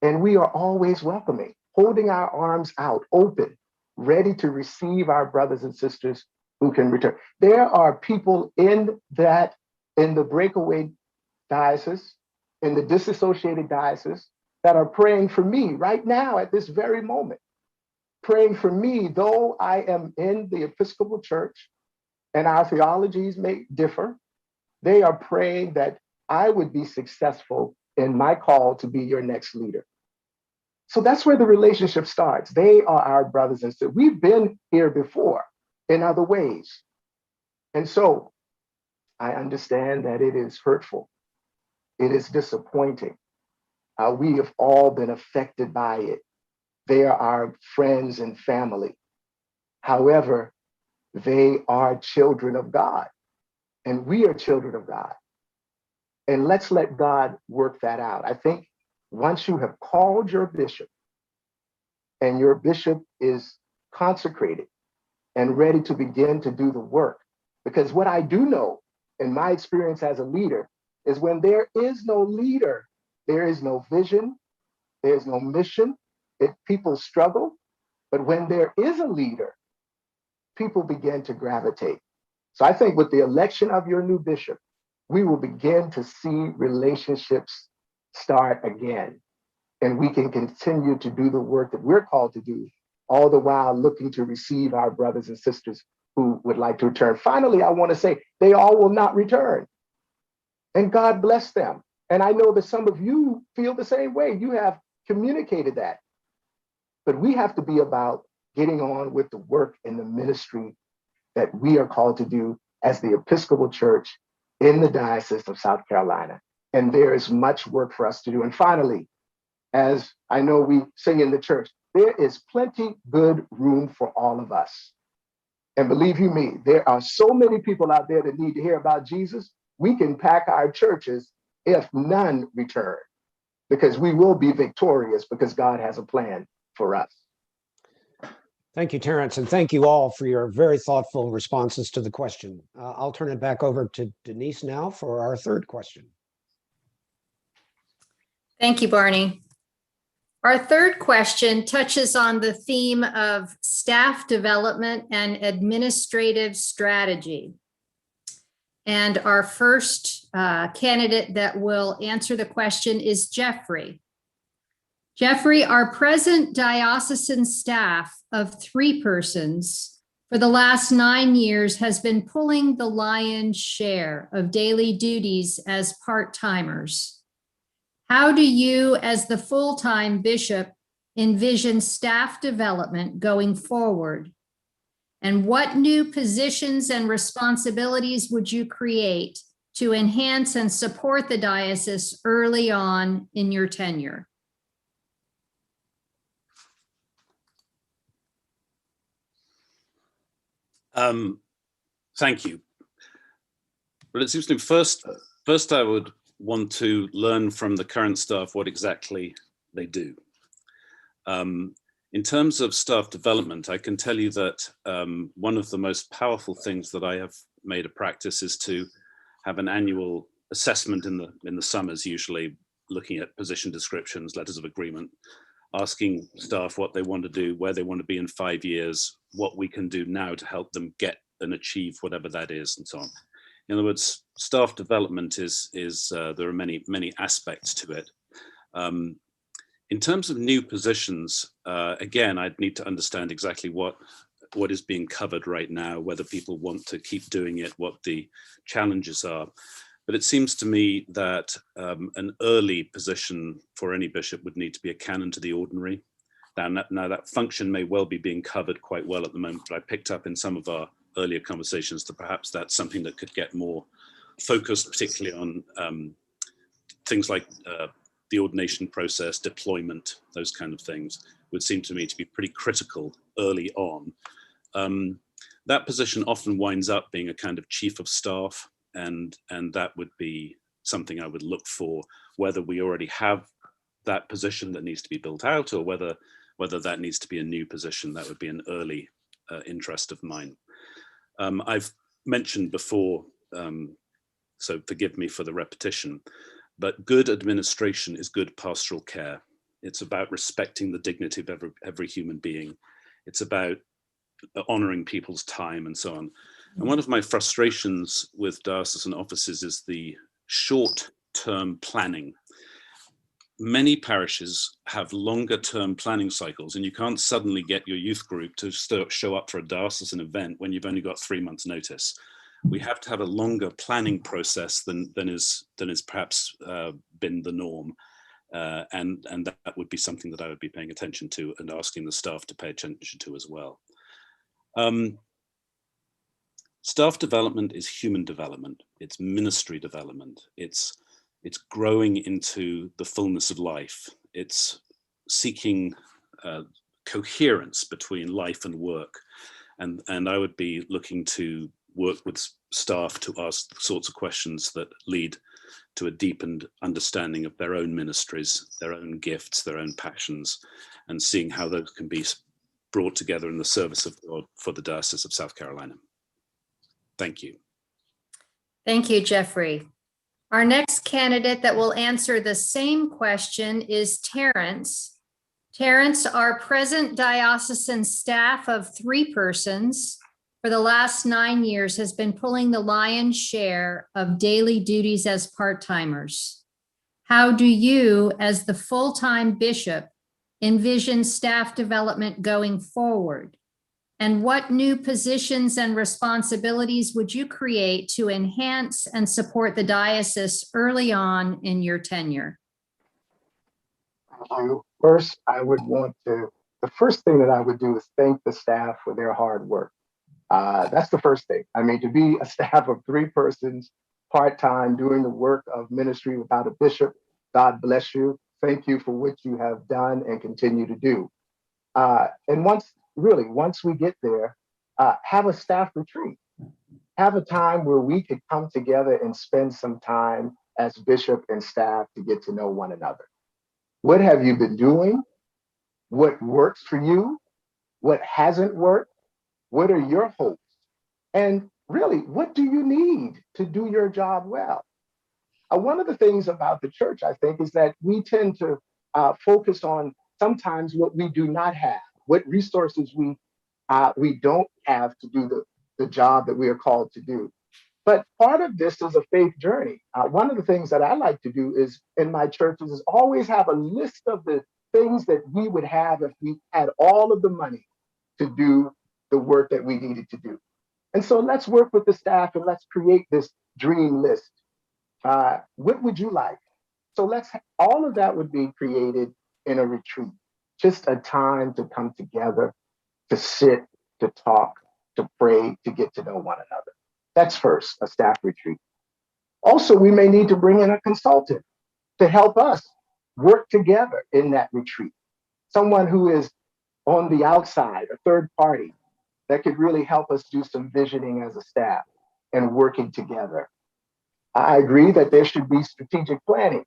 And we are always welcoming, holding our arms out, open, ready to receive our brothers and sisters who can return. There are people in the breakaway diocese, in the disassociated diocese, that are praying for me right now at this very moment, praying for me, though I am in the Episcopal Church and our theologies may differ, they are praying that I would be successful in my call to be your next leader. So that's where the relationship starts. They are our brothers and sisters. We've been here before in other ways. And so I understand that it is hurtful. It is disappointing. We have all been affected by it. They are our friends and family. However, they are children of God, and we are children of God. And let's let God work that out. I think once you have called your bishop and your bishop is consecrated and ready to begin to do the work, because what I do know in my experience as a leader is when there is no leader, there is no vision, there's no mission. People struggle, but when there is a leader, people begin to gravitate. So I think with the election of your new bishop, we will begin to see relationships start again. And we can continue to do the work that we're called to do, all the while looking to receive our brothers and sisters who would like to return. Finally, I want to say they all will not return. And God bless them. And I know that some of you feel the same way. You have communicated that. But we have to be about getting on with the work and the ministry that we are called to do as the Episcopal Church in the Diocese of South Carolina. And there is much work for us to do. And finally, as I know we sing in the church, there is plenty good room for all of us. And believe you me, there are so many people out there that need to hear about Jesus. We can pack our churches if none return, because we will be victorious because God has a plan for us. Thank you, Terrence, and thank you all for your very thoughtful responses to the question. I'll turn it back over to Denise now for our third question. Thank you, Barney. Our third question touches on the theme of staff development and administrative strategy. And our first candidate that will answer the question is Jeffrey. Jeffrey, our present diocesan staff of 3 persons for the last 9 years has been pulling the lion's share of daily duties as part-timers. How do you, as the full-time bishop, envision staff development going forward? And what new positions and responsibilities would you create to enhance and support the diocese early on in your tenure? Thank you. Well, it seems to me first I would want to learn from the current staff what exactly they do. In terms of staff development, I can tell you that one of the most powerful things that I have made a practice is to have an annual assessment in the summers, usually looking at position descriptions, letters of agreement, asking staff what they want to do, where they want to be in 5 years, what we can do now to help them get and achieve whatever that is, and so on. In other words, staff development is there are many aspects to it. In terms of new positions, again, I'd need to understand exactly what is being covered right now, whether people want to keep doing it, what the challenges are. But it seems to me that an early position for any bishop would need to be a canon to the ordinary. Now that function may well be being covered quite well at the moment, but I picked up in some of our earlier conversations that perhaps that's something that could get more focused, particularly on things like the ordination process, deployment, those kind of things, would seem to me to be pretty critical early on. That position often winds up being a kind of chief of staff, and that would be something I would look for, whether we already have that position that needs to be built out, or whether that needs to be a new position. That would be an early interest of mine. I've mentioned before, so forgive me for the repetition, but good administration is good pastoral care. It's about respecting the dignity of every human being. It's about honoring people's time and so on. And one of my frustrations with diocesan offices is the short-term planning. Many parishes have longer-term planning cycles, and you can't suddenly get your youth group to show up for a diocesan event when you've only got 3 months' notice. We have to have a longer planning process than is perhaps been the norm, and that would be something that I would be paying attention to and asking the staff to pay attention to as well. Staff development is human development. It's ministry development. It's growing into the fullness of life. It's seeking coherence between life and work. And I would be looking to work with staff to ask the sorts of questions that lead to a deepened understanding of their own ministries, their own gifts, their own passions, and seeing how those can be brought together in the service of God for the Diocese of South Carolina. Thank you. Thank you, Jeffrey. Our next candidate that will answer the same question is Terrence. Terrence, our present diocesan staff of 3 persons for the last 9 years has been pulling the lion's share of daily duties as part-timers. How do you, as the full-time bishop, envision staff development going forward? And what new positions and responsibilities would you create to enhance and support the diocese early on in your tenure? Thank you. First, the first thing that I would do is thank the staff for their hard work. That's the first thing. I mean, to be a staff of 3 persons, part-time, doing the work of ministry without a bishop, God bless you. Thank you for what you have done and continue to do. And once we get there, have a staff retreat. Have a time where we could come together and spend some time as bishop and staff to get to know one another. What have you been doing? What works for you? What hasn't worked? What are your hopes? And really, what do you need to do your job well? One of the things about the church, I think, is that we tend to focus on sometimes what we do not have, what resources we don't have to do the job that we are called to do. But part of this is a faith journey. One of the things that I like to do is in my churches is always have a list of the things that we would have if we had all of the money to do the work that we needed to do. And so let's work with the staff and let's create this dream list. What would you like? So all of that would be created in a retreat, just a time to come together, to sit, to talk, to pray, to get to know one another. That's first, a staff retreat. Also, we may need to bring in a consultant to help us work together in that retreat. Someone who is on the outside, a third party, that could really help us do some visioning as a staff and working together. I agree that there should be strategic planning.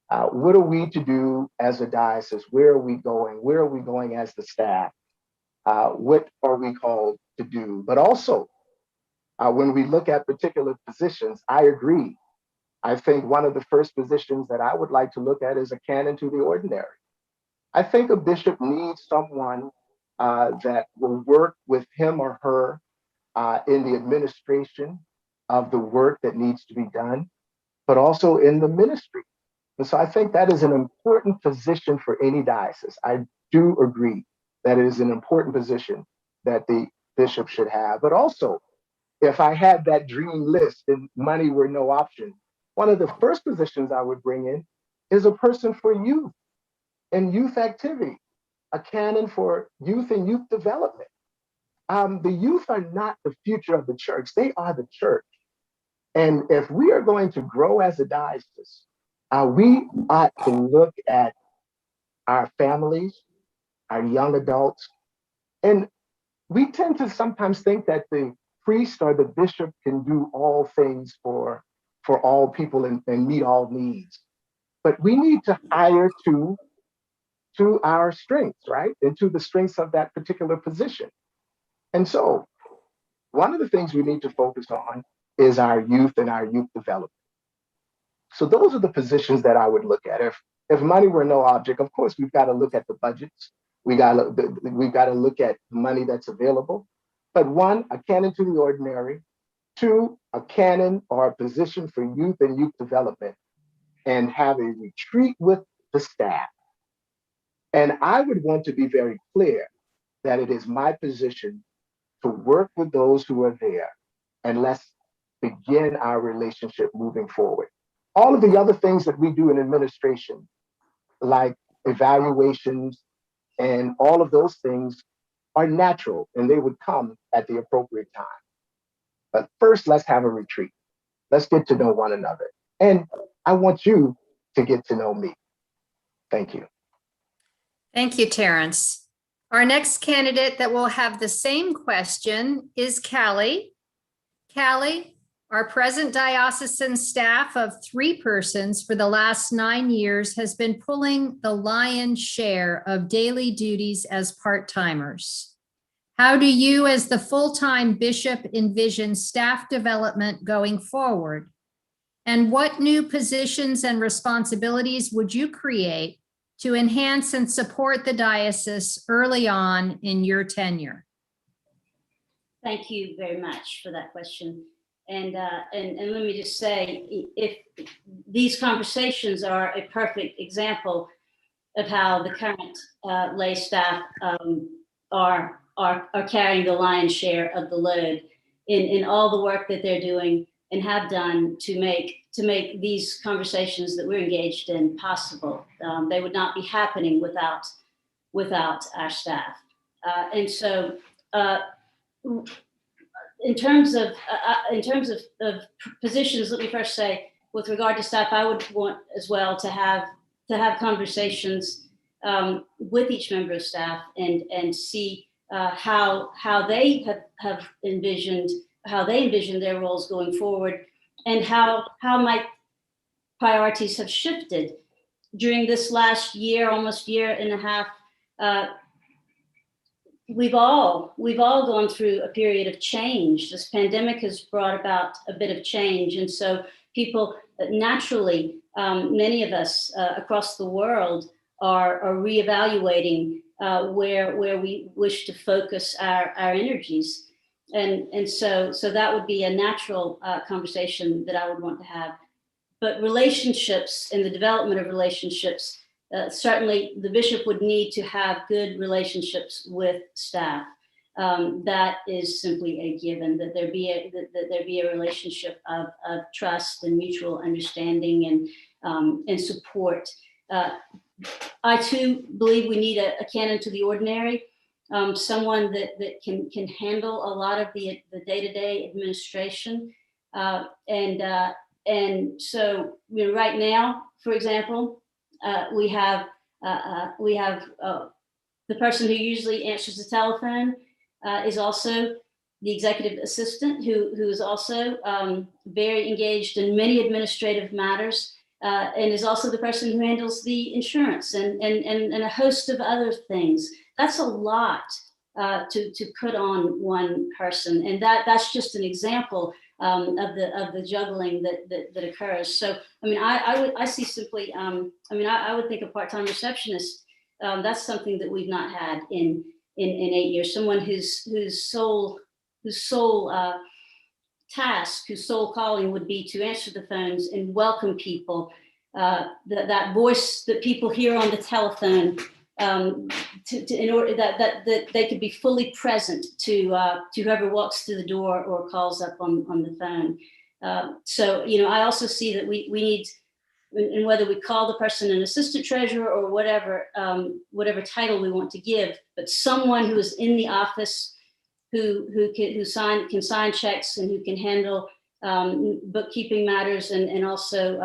What are we to do as a diocese? Where are we going? Where are we going as the staff? What are we called to do? But also, when we look at particular positions, I agree. I think one of the first positions that I would like to look at is a canon to the ordinary. I think a bishop needs someone that will work with him or her in the administration of the work that needs to be done, but also in the ministry. And so I think that is an important position for any diocese. I do agree that it is an important position that the bishop should have. But also, if I had that dream list and money were no option, one of the first positions I would bring in is a person for youth and youth activity, a canon for youth and youth development. The youth are not the future of the church, they are the church. And if we are going to grow as a diocese, we ought to look at our families, our young adults, and we tend to sometimes think that the priest or the bishop can do all things for all people and meet all needs. But we need to hire to our strengths, right? And to the strengths of that particular position. And so one of the things we need to focus on is our youth and our youth development. So those are the positions that I would look at. If money were no object, of course, we've got to look at the budgets. We've got to look at money that's available. But one, a canon to the ordinary. Two, a canon or a position for youth and youth development, and have a retreat with the staff. And I would want to be very clear that it is my position to work with those who are there, and let's begin our relationship moving forward. All of the other things that we do in administration, like evaluations and all of those things, are natural and they would come at the appropriate time. But first, let's have a retreat. Let's get to know one another. And I want you to get to know me. Thank you. Thank you, Terrence. Our next candidate that will have the same question is Callie. Callie, our present diocesan staff of 3 persons for the last 9 years has been pulling the lion's share of daily duties as part-timers. How do you, as the full-time bishop, envision staff development going forward? And what new positions and responsibilities would you create to enhance and support the diocese early on in your tenure? Thank you very much for that question. And let me just say, if these conversations are a perfect example of how the current lay staff are carrying the lion's share of the load in all the work that they're doing and have done to make these conversations that we're engaged in possible. They would not be happening without our staff. And so in terms of positions, let me first say, with regard to staff, I would want as well to have conversations with each member of staff and see how they have envisioned their roles going forward, and how my priorities have shifted during this last year, almost year and a half. We've all gone through a period of change. This pandemic has brought about a bit of change, and so people naturally, many of us across the world are reevaluating where we wish to focus our energies. And so that would be a natural conversation that I would want to have. But relationships and the development of relationships, certainly the bishop would need to have good relationships with staff. That is simply a given, that there be a relationship of trust and mutual understanding and support. I too believe we need a canon to the ordinary, someone that can handle a lot of the day-to-day administration. And so, right now, for example, we have the person who usually answers the telephone is also the executive assistant, who is also very engaged in many administrative matters, and is also the person who handles the insurance and a host of other things. That's a lot to put on one person, and that's just an example of the juggling that occurs. So, I mean, I see simply, I would think a part-time receptionist. That's something that we've not had in 8 years. Someone whose sole task, whose sole calling would be to answer the phones and welcome people. That voice that people hear on the telephone, in order that they could be fully present to whoever walks through the door or calls up on the phone. So, I also see that we need, and whether we call the person an assistant treasurer or whatever title we want to give, but someone who is in the office, who can sign checks and who can handle bookkeeping matters and also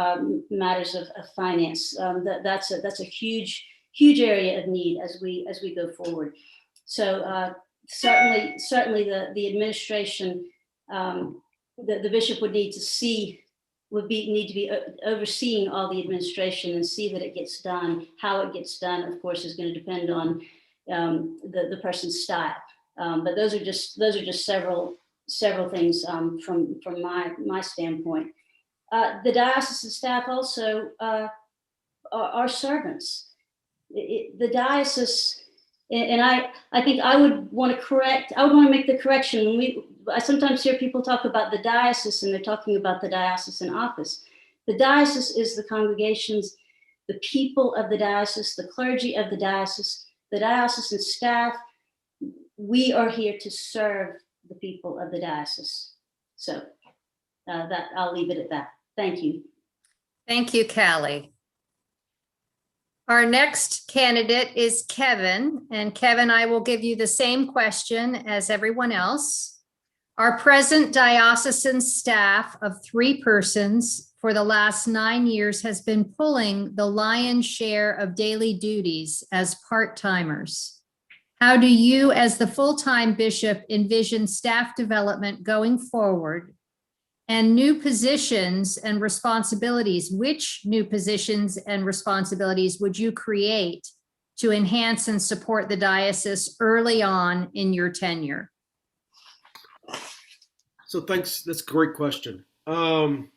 matters of finance. That's a huge area of need as we go forward. So certainly the administration, the bishop would need to be overseeing all the administration and see that it gets done. How it gets done, of course, is going to depend on the person's style. But those are just several things from my standpoint. The diocesan staff also are servants. The diocese, and I think I would want to make the correction. I sometimes hear people talk about the diocese and they're talking about the diocesan office. The diocese is the congregations, the people of the diocese, the clergy of the diocesan staff. We are here to serve the people of the diocese. So that I'll leave it at that. Thank you. Thank you, Callie. Our next candidate is Kevin. And Kevin, I will give you the same question as everyone else. Our present diocesan staff of 3 persons for the last 9 years has been pulling the lion's share of daily duties as part-timers. How do you, as the full-time bishop, envision staff development going forward and new positions and responsibilities? Which new positions and responsibilities would you create to enhance and support the diocese early on in your tenure? So thanks. That's a great question. I kind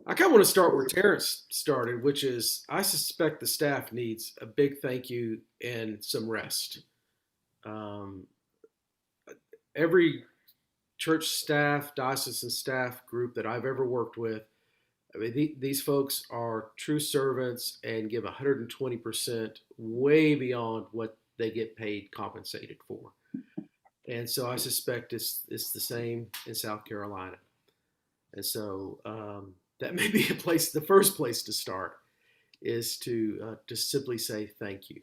of want to start where Terrence started, which is I suspect the staff needs a big thank you and some rest. Every church staff, diocesan staff group that I've ever worked with, I mean, these folks are true servants and give 120% way beyond what they get paid compensated for. And so I suspect it's the same in South Carolina. And so that may be the first place to start is to simply say thank you.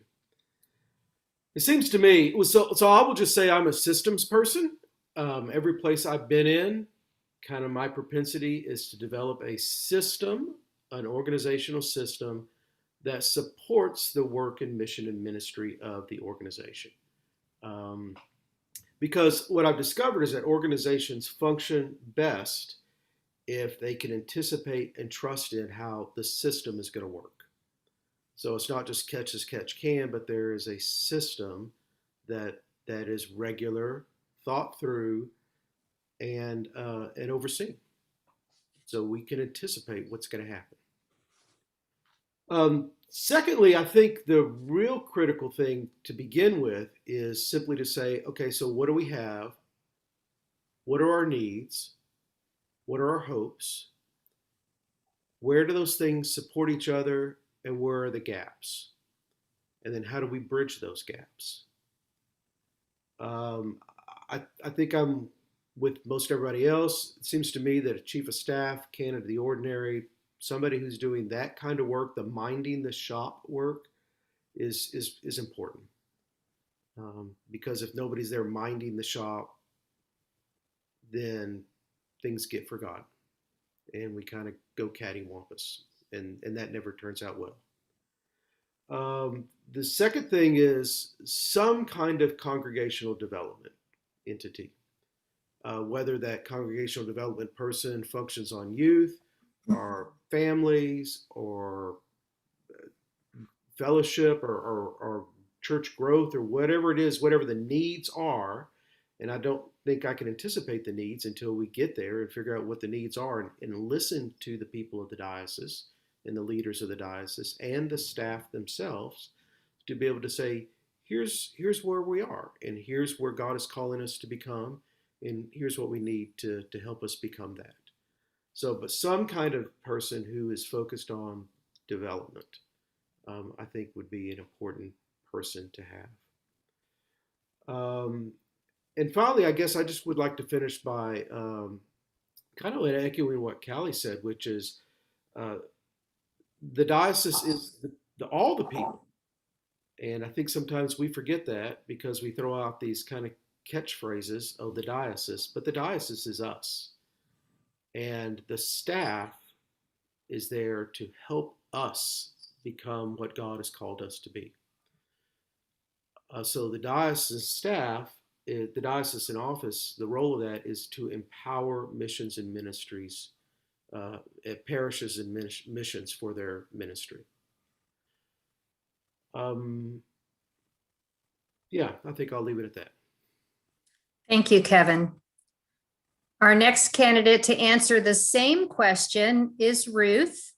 It seems to me, so I will just say I'm a systems person. Every place I've been in, kind of my propensity is to develop a system, an organizational system that supports the work and mission and ministry of the organization. Because what I've discovered is that organizations function best if they can anticipate and trust in how the system is going to work. So it's not just catch as catch can, but there is a system that is regular, thought through, and overseen. so we can anticipate what's going to happen. Secondly, I think the real critical thing to begin with is simply to say, okay, so what do we have? What are our needs? What are our hopes? Where do those things support each other, and where are the gaps? And then how do we bridge those gaps? I think I'm with most everybody else. It seems to me that a chief of staff, candidate of the ordinary, somebody who's doing that kind of work, the minding the shop work, is important. Because if nobody's there minding the shop, then things get forgotten, and we kind of go cattywampus, and that never turns out well. The second thing is some kind of congregational development entity, whether that congregational development person functions on youth or families or fellowship or church growth or whatever it is, whatever the needs are. And I don't think I can anticipate the needs until we get there and figure out what the needs are and listen to the people of the diocese and the leaders of the diocese and the staff themselves to be able to say, here's where we are, and here's where God is calling us to become, and here's what we need to help us become that. So, but some kind of person who is focused on development, I think would be an important person to have. And finally, I guess I just would like to finish by kind of echoing what Callie said, which is the diocese is all the people. And I think sometimes we forget that because we throw out these kind of catchphrases of the diocese, but the diocese is us. And the staff is there to help us become what God has called us to be. So the diocese staff, the diocesan office, the role of that is to empower missions and ministries, parishes and missions for their ministry. Yeah, I think I'll leave it at that. Thank you, Kevin. Our next candidate to answer the same question is Ruth.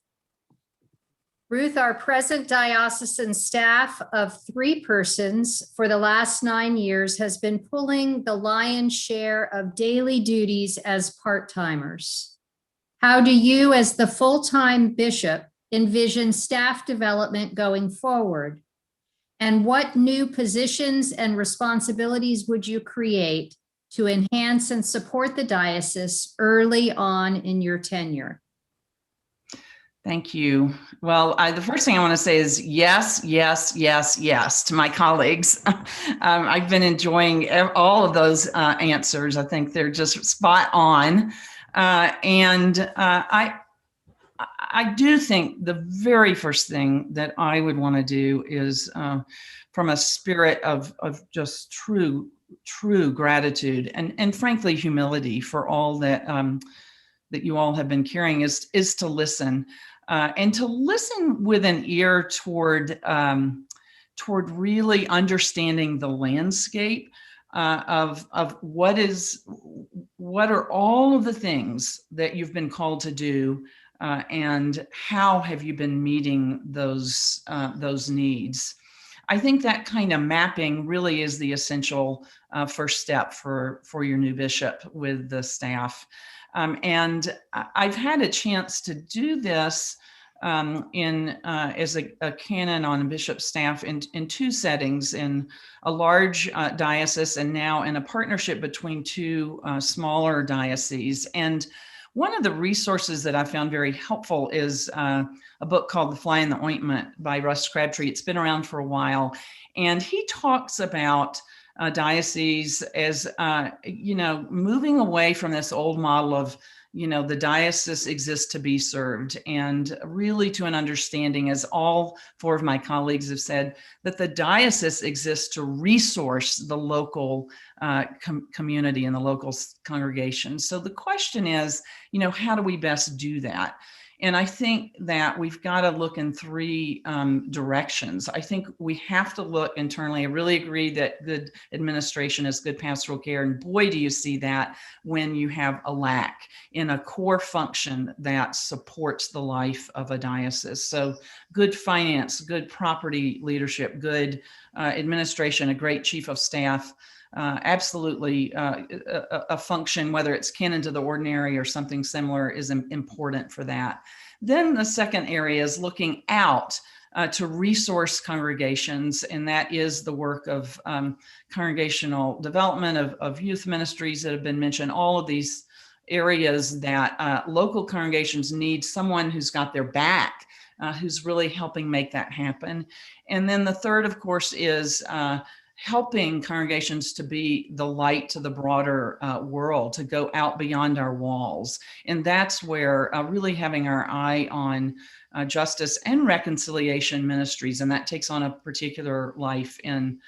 Ruth, our present diocesan staff of 3 persons for the last 9 years has been pulling the lion's share of daily duties as part-timers. How do you, as the full-time bishop, envision staff development going forward? And what new positions and responsibilities would you create to enhance and support the diocese early on in your tenure? Thank you. Well, the first thing I want to say is yes, yes, yes, yes to my colleagues. I've been enjoying all of those answers. I think they're just spot on. And I do think the very first thing that I would want to do is from a spirit of just true gratitude and frankly humility for all that that you all have been carrying is to listen and to listen with an ear toward really understanding the landscape of what are all of the things that you've been called to do. And how have you been meeting those needs? I think that kind of mapping really is the essential first step for your new bishop with the staff. And I've had a chance to do this as a canon on bishop staff in 2 settings, in a large diocese and now in a partnership between 2 smaller dioceses. And one of the resources that I found very helpful is a book called The Fly in the Ointment by Russ Crabtree. It's been around for a while. And he talks about dioceses as, moving away from this old model of, the diocese exists to be served, and really to an understanding, as all 4 of my colleagues have said, that the diocese exists to resource the local community and the local congregation. So the question is, how do we best do that? And I think that we've got to look in three directions. I think we have to look internally. I really agree that good administration is good pastoral care. And boy, do you see that when you have a lack in a core function that supports the life of a diocese. So good finance, good property leadership, good administration, a great chief of staff, absolutely a function, whether it's canon to the ordinary or something similar, is important for that. Then the second area is looking out to resource congregations, and that is the work of congregational development, of youth ministries that have been mentioned, all of these areas that local congregations need someone who's got their back, who's really helping make that happen. And then the third, of course, is helping congregations to be the light to the broader world, to go out beyond our walls. And that's where really having our eye on justice and reconciliation ministries, and that takes on a particular life in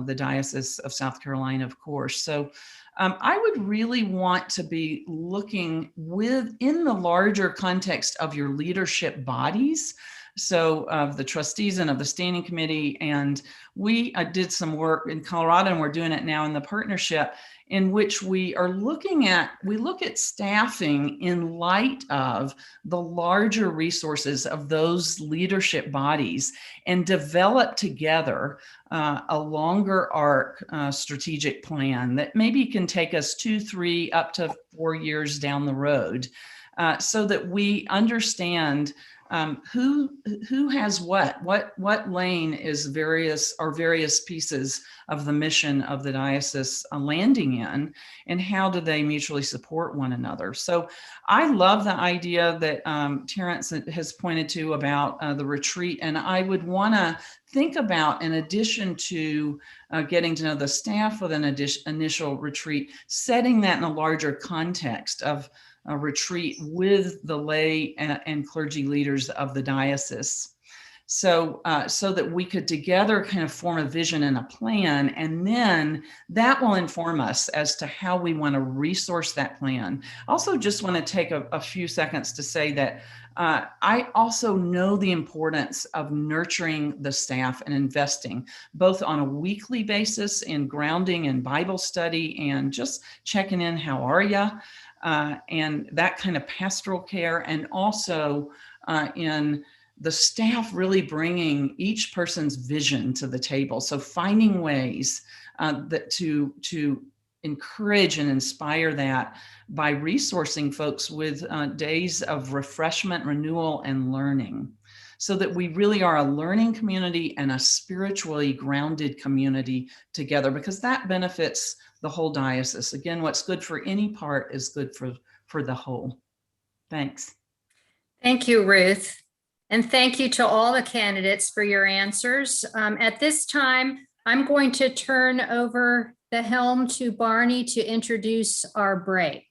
the Diocese of South Carolina, of course. So I would really want to be looking within the larger context of your leadership bodies. So of the trustees and of the standing committee. And we did some work in Colorado, and we're doing it now in the partnership, in which we look at staffing in light of the larger resources of those leadership bodies and develop together a longer arc strategic plan that maybe can take us 2, 3, up to 4 years down the road, so that we understand who has what lane is various pieces of the mission of the diocese landing in, and how do they mutually support one another. So I love the idea that Terrence has pointed to about the retreat, and I would want to think about, in addition to getting to know the staff with an initial retreat, setting that in a larger context of a retreat with the lay and clergy leaders of the diocese. So that we could together kind of form a vision and a plan, and then that will inform us as to how we want to resource that plan. Also, just want to take a few seconds to say that I also know the importance of nurturing the staff and investing both on a weekly basis in grounding and Bible study and just checking in, how are you? And that kind of pastoral care, and also in the staff really bringing each person's vision to the table. So finding ways that to encourage and inspire that by resourcing folks with days of refreshment, renewal, and learning, so that we really are a learning community and a spiritually grounded community together, because that benefits the whole diocese. Again, what's good for any part is good for the whole. Thanks. Thank you, Ruth. And thank you to all the candidates for your answers. At this time, I'm going to turn over the helm to Barney to introduce our break.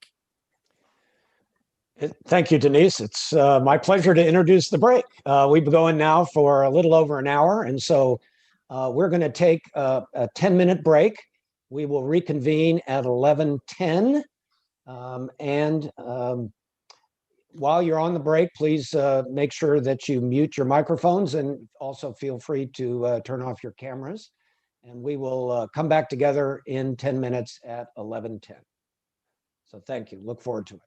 Thank you, Denise. It's my pleasure to introduce the break. We've been going now for a little over an hour, and so we're going to take a 10-minute break. We will reconvene at 11:10, while you're on the break, please make sure that you mute your microphones, and also feel free to turn off your cameras. And we will come back together in 10 minutes at 11:10. So thank you. Look forward to it.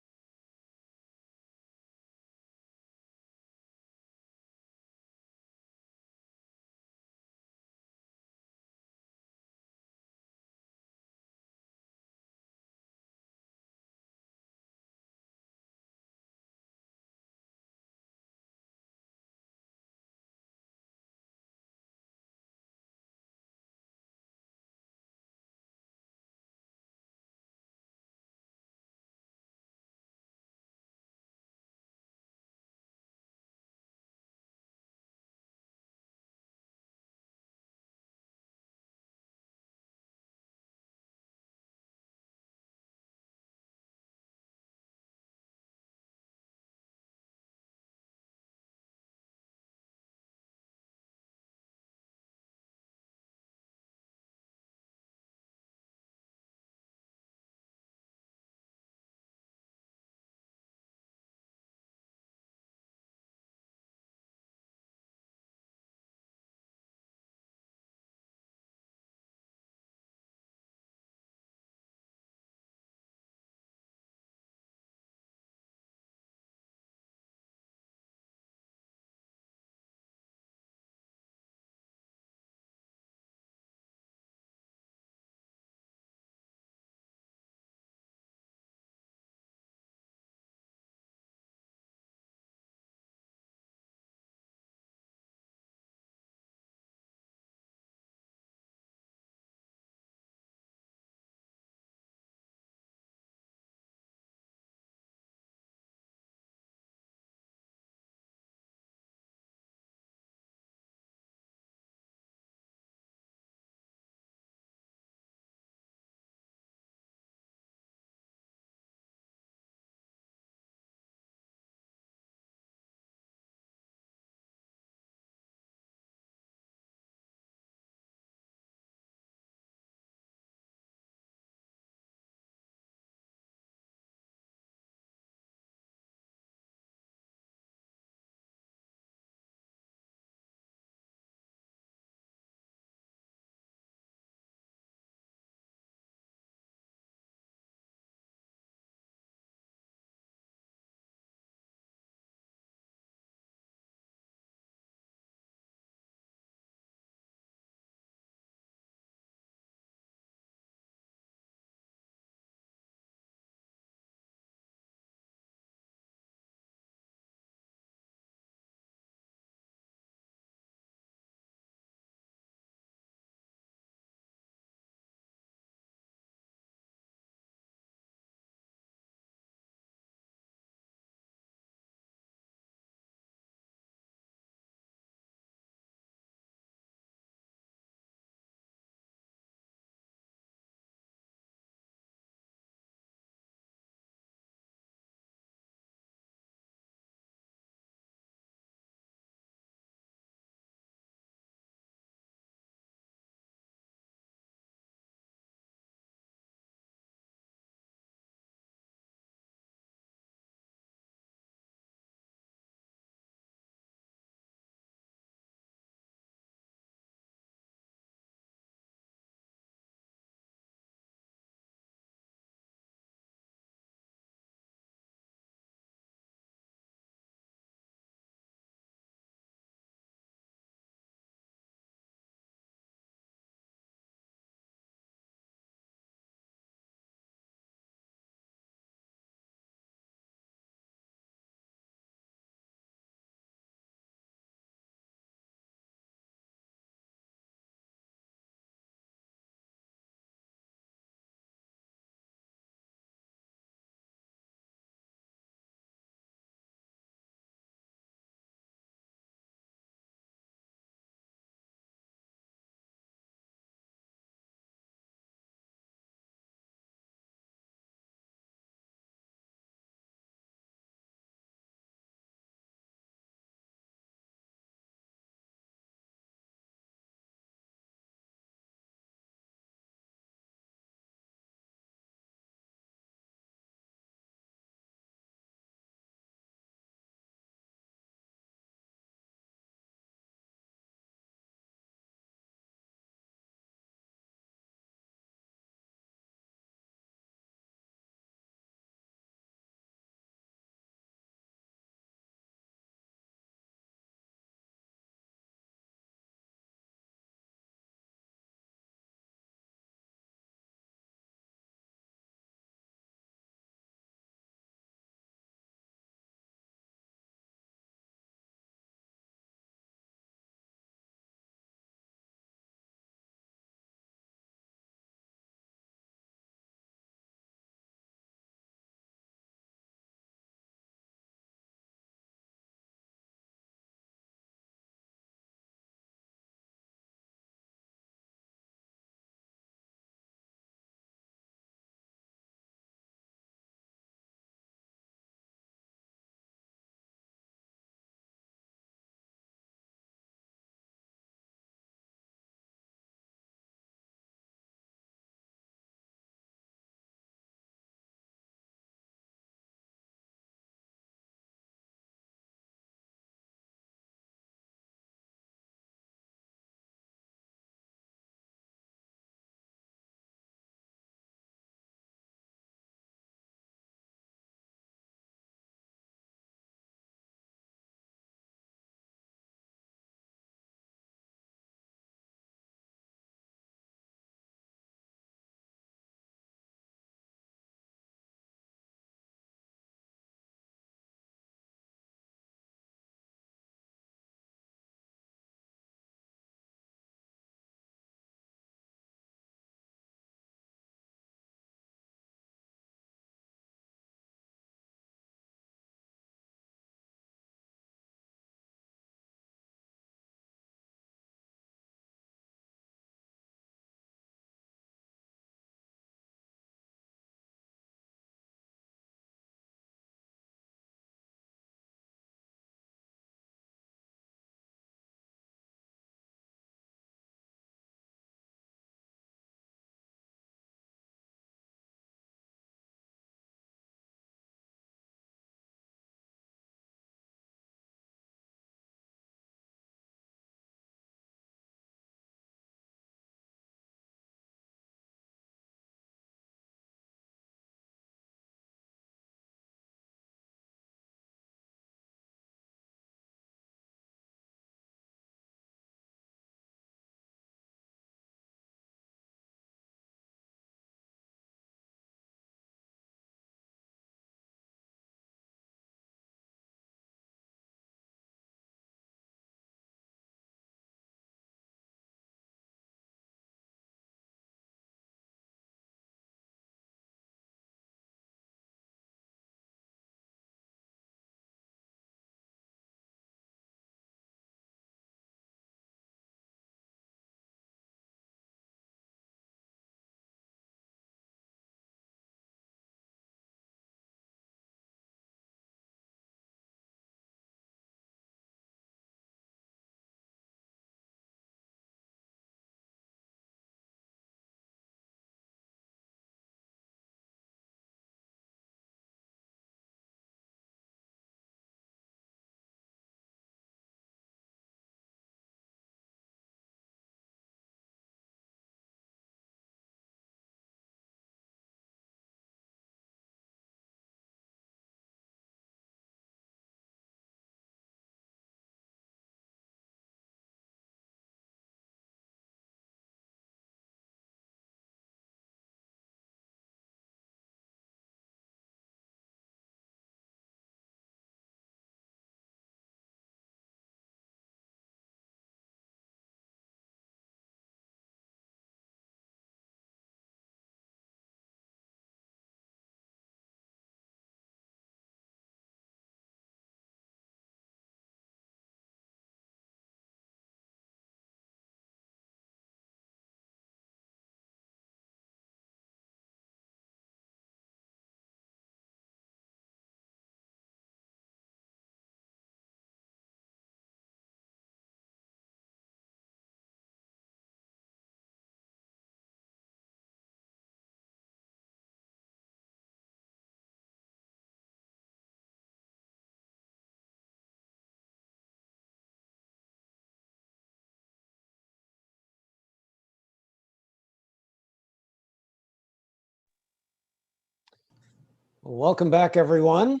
Welcome back, everyone.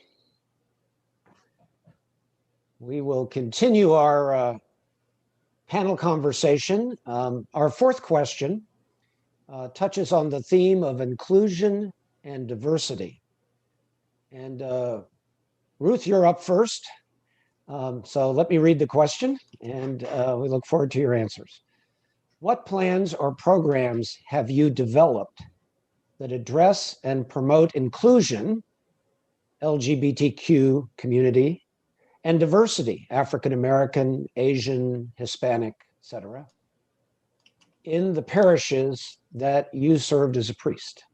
We will continue our panel conversation. Our fourth question touches on the theme of inclusion and diversity. And Ruth, you're up first. So let me read the question, and we look forward to your answers. What plans or programs have you developed that address and promote inclusion, LGBTQ community, and diversity, African American, Asian, Hispanic, etc., in the parishes that you served as a priest?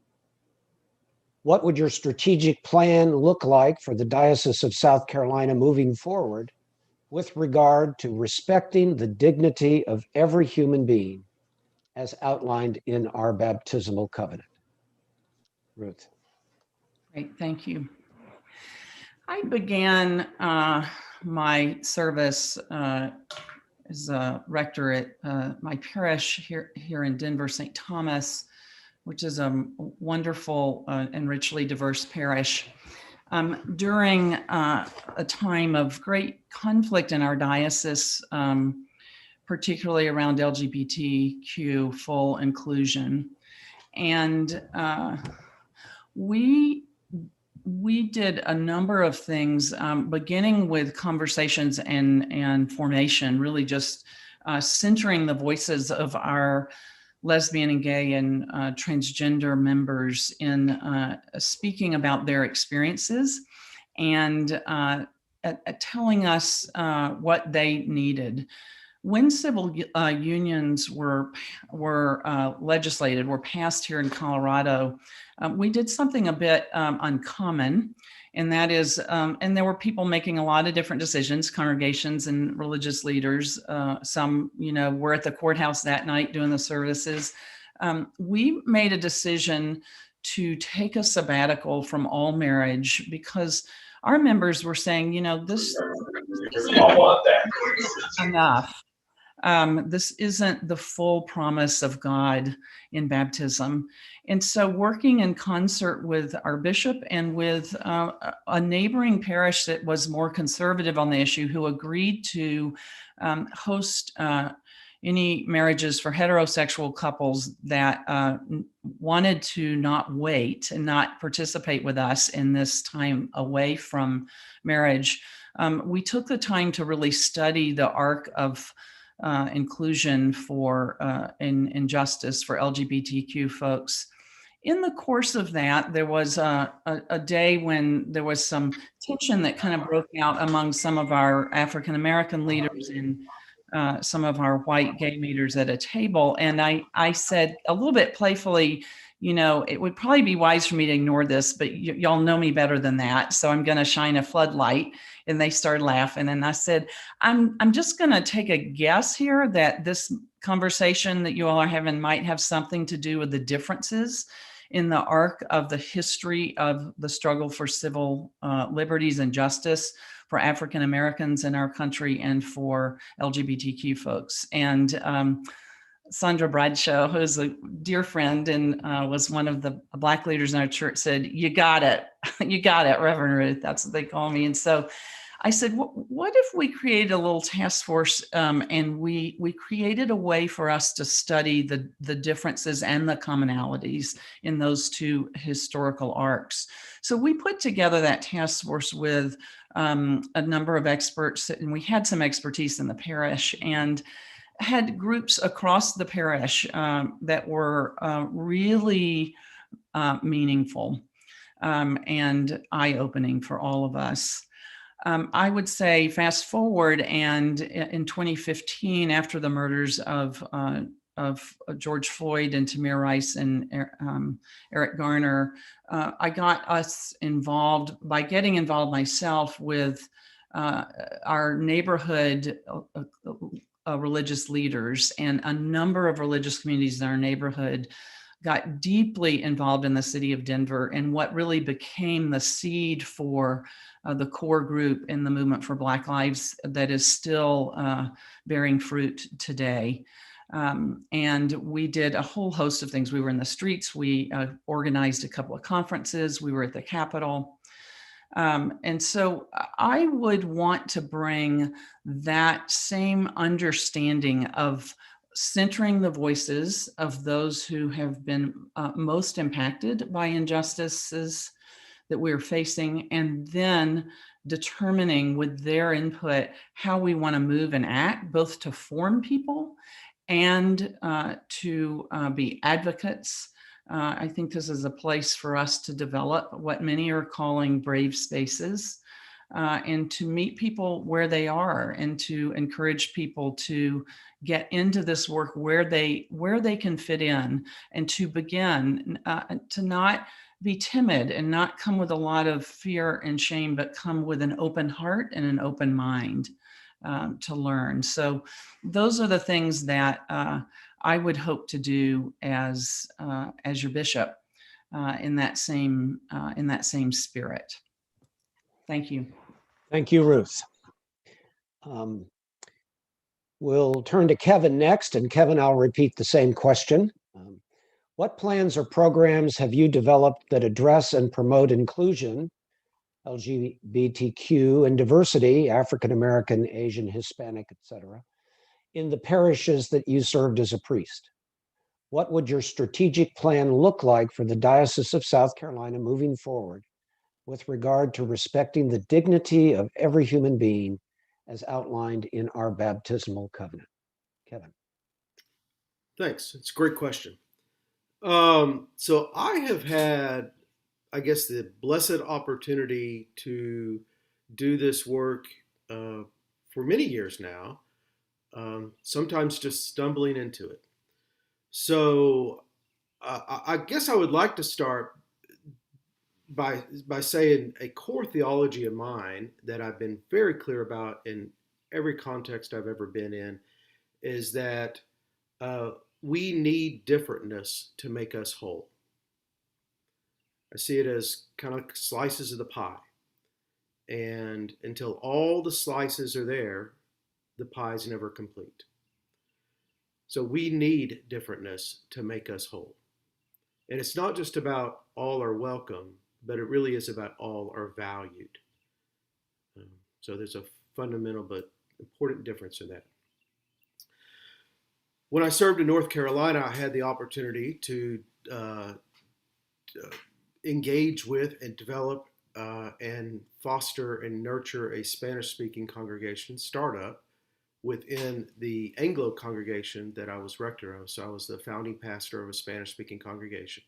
What would your strategic plan look like for the Diocese of South Carolina moving forward with regard to respecting the dignity of every human being as outlined in our baptismal covenant? Ruth. Great, thank you. I began my service as a rector at my parish here in Denver, St. Thomas, which is a wonderful and richly diverse parish. During a time of great conflict in our diocese, particularly around LGBTQ full inclusion. And we did a number of things, beginning with conversations and formation, really just centering the voices of our lesbian and gay and transgender members in speaking about their experiences and telling us what they needed. When civil unions were legislated, were passed here in Colorado, we did something a bit uncommon, and that is, and there were people making a lot of different decisions, congregations and religious leaders. Some, were at the courthouse that night doing the services. We made a decision to take a sabbatical from all marriage because our members were saying, this isn't enough. This isn't the full promise of God in baptism. And so working in concert with our bishop and with a neighboring parish that was more conservative on the issue, who agreed to host any marriages for heterosexual couples that wanted to not wait and not participate with us in this time away from marriage, we took the time to really study the arc of inclusion for and justice for LGBTQ folks. In the course of that, there was a day when there was some tension that kind of broke out among some of our African American leaders and some of our white gay leaders at a table. And I said a little bit playfully, it would probably be wise for me to ignore this, but y'all know me better than that. So I'm going to shine a floodlight. And they started laughing. And I said, I'm just going to take a guess here that this conversation that you all are having might have something to do with the differences in the arc of the history of the struggle for civil liberties and justice for African Americans in our country and for LGBTQ folks. And Sandra Bradshaw, who is a dear friend and was one of the Black leaders in our church, said, "You got it. You got it, Reverend Ruth." That's what they call me. And so I said, what if we created a little task force and we created a way for us to study the differences and the commonalities in those two historical arcs? So we put together that task force with a number of experts, and we had some expertise in the parish and had groups across the parish that were really meaningful and eye-opening for all of us. I would say fast forward, and in 2015, after the murders of George Floyd and Tamir Rice and Eric Garner, I got us involved by getting involved myself with our neighborhood religious leaders, and a number of religious communities in our neighborhood got deeply involved in the city of Denver and what really became the seed for the core group in the movement for Black Lives that is still bearing fruit today. And we did a whole host of things. We were in the streets. We organized a couple of conferences. We were at the Capitol. And so I would want to bring that same understanding of centering the voices of those who have been most impacted by injustices that we're facing, and then determining with their input how we want to move and act, both to form people and to be advocates. I think this is a place for us to develop what many are calling brave spaces, and to meet people where they are, and to encourage people to get into this work where they can fit in, and to begin to not be timid and not come with a lot of fear and shame, but come with an open heart and an open mind to learn. So those are the things that I would hope to do as your bishop in that same spirit. Thank you. Thank you, Ruth. We'll turn to Kevin next, and Kevin, I'll repeat the same question. What plans or programs have you developed that address and promote inclusion, LGBTQ, and diversity, African American, Asian, Hispanic, etc., in the parishes that you served as a priest? What would your strategic plan look like for the Diocese of South Carolina moving forward with regard to respecting the dignity of every human being as outlined in our baptismal covenant? Kevin. Thanks. It's a great question. So I have had, I guess, the blessed opportunity to do this work for many years now, sometimes just stumbling into it. So I guess I would like to start by saying a core theology of mine that I've been very clear about in every context I've ever been in is that we need differentness to make us whole. I see it as kind of slices of the pie. And until all the slices are there, the pie is never complete. So we need differentness to make us whole. And it's not just about all are welcome, but it really is about all are valued. So there's a fundamental but important difference in that. When I served in North Carolina, I had the opportunity to engage with and develop and foster and nurture a Spanish-speaking congregation startup within the Anglo congregation that I was rector of. So I was the founding pastor of a Spanish-speaking congregation.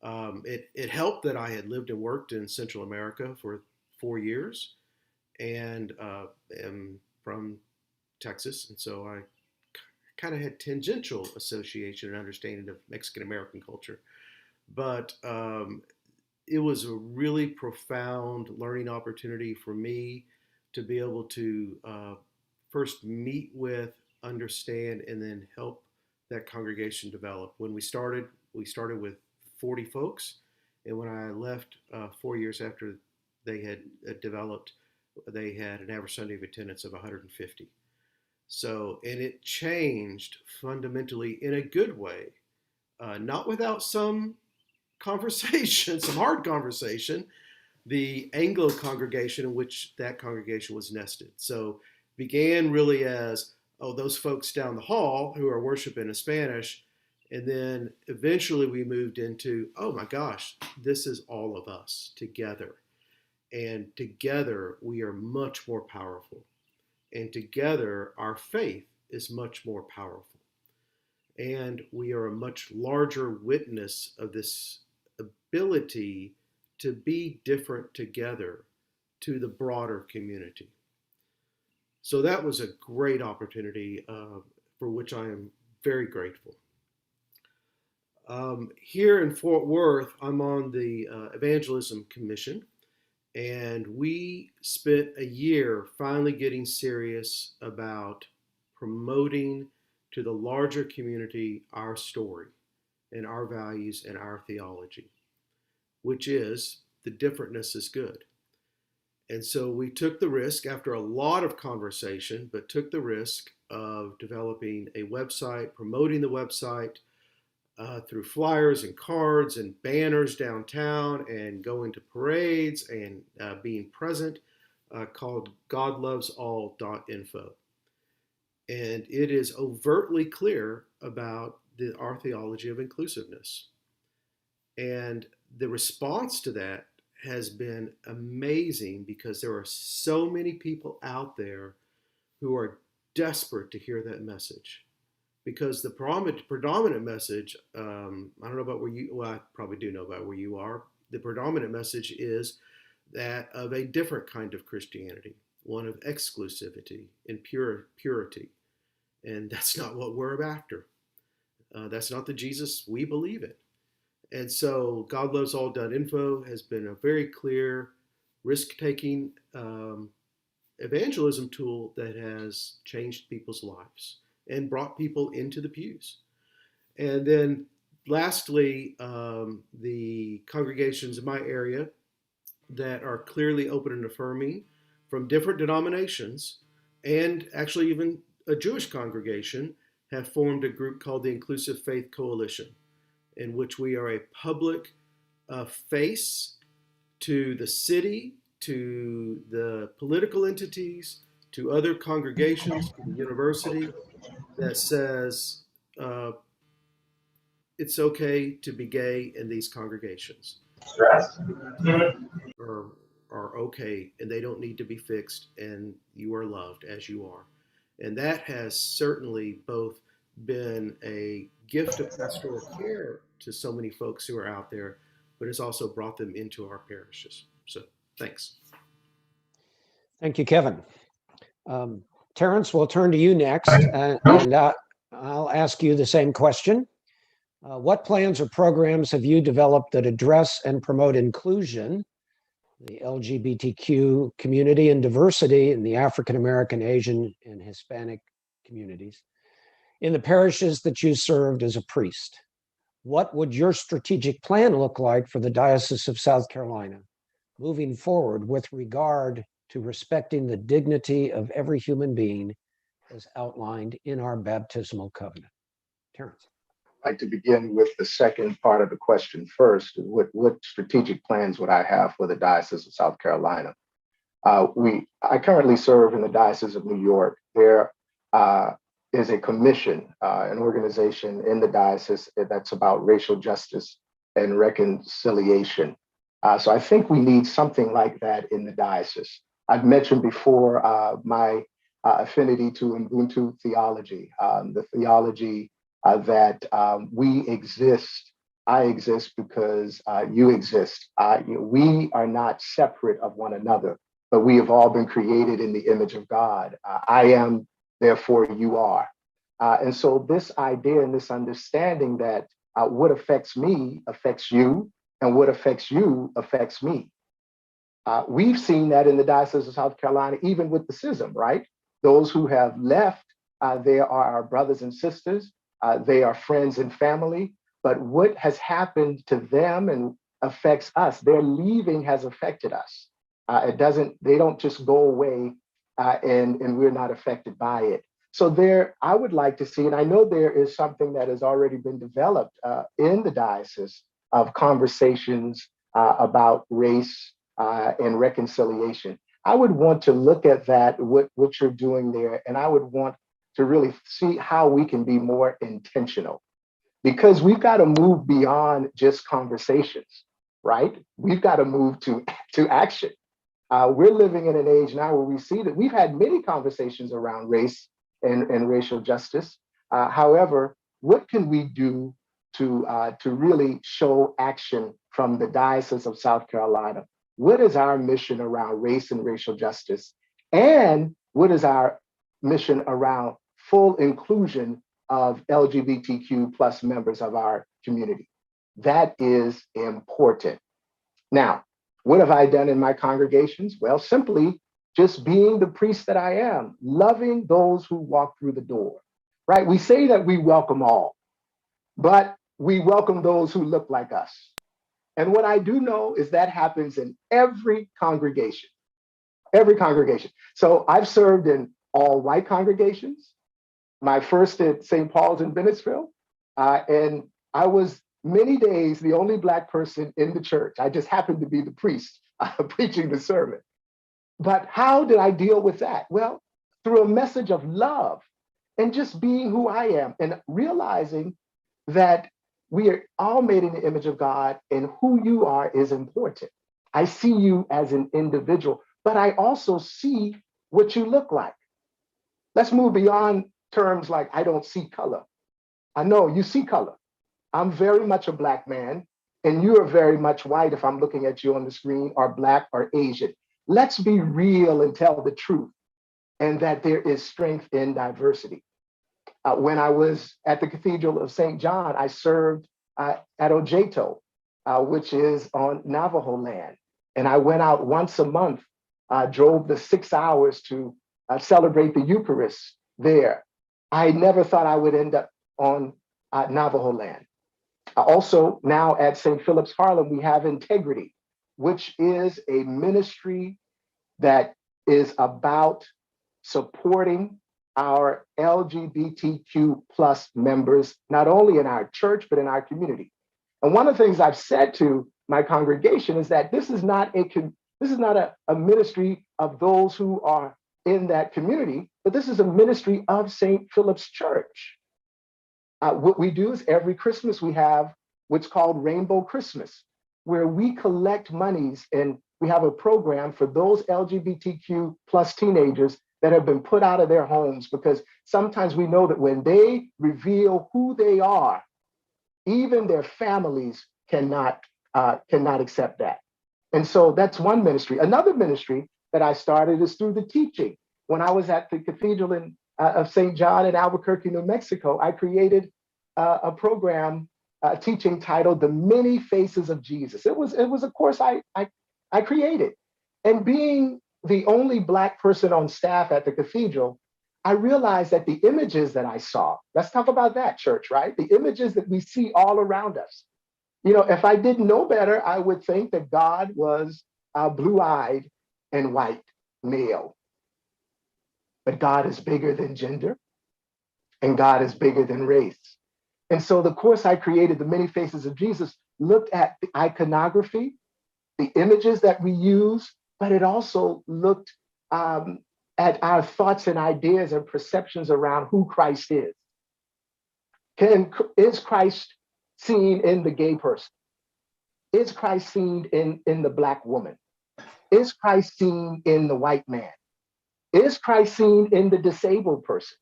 It helped that I had lived and worked in Central America for 4 years and am from Texas. And so I kind of had tangential association and understanding of Mexican-American culture. But it was a really profound learning opportunity for me to be able to first meet with, understand, and then help that congregation develop. When we started with 40 folks. And when I left 4 years after they had developed, they had an average Sunday of attendance of 150. So, and it changed fundamentally in a good way, not without some conversation, some hard conversation, the Anglo congregation in which that congregation was nested. So began really as, oh, those folks down the hall who are worshiping in Spanish. And then eventually we moved into, oh my gosh, this is all of us together. And together we are much more powerful. And together our faith is much more powerful. And we are a much larger witness of this ability to be different together to the broader community. So that was a great opportunity for which I am very grateful. Here in Fort Worth, I'm on the Evangelism Commission, and we spent a year finally getting serious about promoting to the larger community our story and our values and our theology, which is the differentness is good. And so we took the risk after a lot of conversation, but took the risk of developing a website, promoting the website through flyers and cards and banners downtown, and going to parades and being present, called godlovesall.info. And it is overtly clear about our theology of inclusiveness. And the response to that has been amazing, because there are so many people out there who are desperate to hear that message. Because the predominant message, I don't know about where you, well, I probably do know about where you are. The predominant message is that of a different kind of Christianity, one of exclusivity and purity. And that's not what we're after. That's not the Jesus we believe in. And so godlovesall.info has been a very clear, risk-taking evangelism tool that has changed people's lives and brought people into the pews. And then lastly, the congregations in my area that are clearly open and affirming, from different denominations, and actually even a Jewish congregation, have formed a group called the Inclusive Faith Coalition, in which we are a public face to the city, to the political entities, to other congregations, to the university, that says it's okay to be gay in these congregations. Are okay, and they don't need to be fixed, and you are loved as you are. And that has certainly both been a gift of pastoral care to so many folks who are out there, but it's also brought them into our parishes. So thanks. Thank you, Kevin. Terrence, we'll turn to you next, and I'll ask you the same question. What plans or programs have you developed that address and promote inclusion, the LGBTQ community, and diversity in the African American, Asian, and Hispanic communities in the parishes that you served as a priest? What would your strategic plan look like for the Diocese of South Carolina moving forward with regard to respecting the dignity of every human being as outlined in our baptismal covenant? Terrence. I'd like to begin with the second part of the question first. What strategic plans would I have for the Diocese of South Carolina? I currently serve in the Diocese of New York. There is a commission, an organization in the diocese that's about racial justice and reconciliation. So I think we need something like that in the diocese. I've mentioned before my affinity to Ubuntu theology, the theology that we exist. I exist because you exist. We are not separate of one another, but we have all been created in the image of God. I am, therefore you are. And so this idea and this understanding that what affects me affects you, and what affects you affects me. We've seen that in the Diocese of South Carolina, even with the schism, right? Those who have left, they are our brothers and sisters. They are friends and family, but what has happened to them and affects us, their leaving has affected us. They don't just go away and we're not affected by it. So there, I would like to see, and I know there is something that has already been developed in the diocese of conversations about race and reconciliation. I would want to look at that, what you're doing there, and I would want to really see how we can be more intentional, because we've got to move beyond just conversations, right? We've got to move to action. We're living in an age now where we see that we've had many conversations around race and racial justice. However, what can we do to really show action from the Diocese of South Carolina? What is our mission around race and racial justice? And what is our mission around full inclusion of LGBTQ plus members of our community? That is important. Now, what have I done in my congregations? Well, simply just being the priest that I am, loving those who walk through the door, right? We say that we welcome all, but we welcome those who look like us. And what I do know is that happens in every congregation, every congregation. So I've served in all white congregations. my first at St. Paul's in Bennettsville. And I was many days the only Black person in the church. I just happened to be the priest preaching the sermon. But how did I deal with that? Well, through a message of love and just being who I am and realizing that we are all made in the image of God and who you are is important. I see you as an individual, but I also see what you look like. Let's move beyond terms like I don't see color. I know you see color. I'm very much a Black man, and you are very much white if I'm looking at you on the screen, or Black or Asian. Let's be real and tell the truth, and that there is strength in diversity. When I was at the Cathedral of St. John, I served at Ojeto, which is on Navajo land. And I went out once a month, drove the 6 hours to celebrate the Eucharist there. I never thought I would end up on Navajo land. Also, now at St. Philip's Harlem, we have Integrity, which is a ministry that is about supporting our LGBTQ plus members, not only in our church, but in our community. And one of the things I've said to my congregation is that this is not a ministry of those who are in that community, but this is a ministry of St. Philip's Church. What we do is every Christmas we have what's called Rainbow Christmas, where we collect monies and we have a program for those LGBTQ plus teenagers that have been put out of their homes, because sometimes we know that when they reveal who they are, even their families cannot accept that. And so that's one ministry. Another ministry that I started is through the teaching. When I was at the Cathedral of St. John in Albuquerque, New Mexico, I created a program teaching titled The Many Faces of Jesus. It was a course I created. And being the only Black person on staff at the cathedral, I realized that the images that I saw, let's talk about that, church, right? The images that we see all around us. You know, if I didn't know better, I would think that God was blue-eyed and white, male. But God is bigger than gender, and God is bigger than race. And so the course I created, The Many Faces of Jesus, looked at the iconography, the images that we use, but it also looked at our thoughts and ideas and perceptions around who Christ is. Is Christ seen in the gay person? Is Christ seen in the Black woman? Is Christ seen in the white man? Is Christ seen in the disabled person?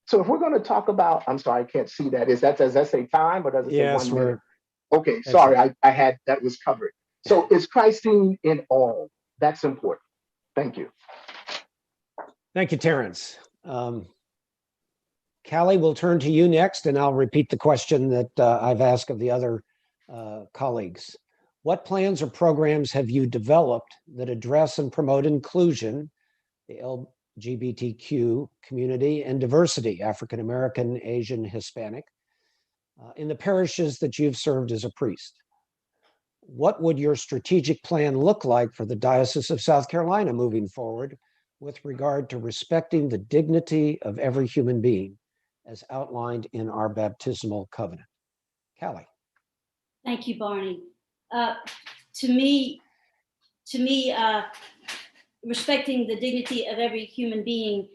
So if we're going to talk about, I'm sorry, I can't see that. Does that say time, or does it say Yes, 1 minute? Okay, sorry, I had, that was covered. So is Christ seen in all? That's important. Thank you. Thank you, Terrence. Callie, we'll turn to you next, and I'll repeat the question that I've asked of the other colleagues. What plans or programs have you developed that address and promote inclusion, the LGBTQ community, and diversity, African American, Asian, Hispanic, in the parishes that you've served as a priest? What would your strategic plan look like for the Diocese of South Carolina moving forward with regard to respecting the dignity of every human being as outlined in our baptismal covenant? Callie. Thank you, Barney. To me, respecting the dignity of every human being,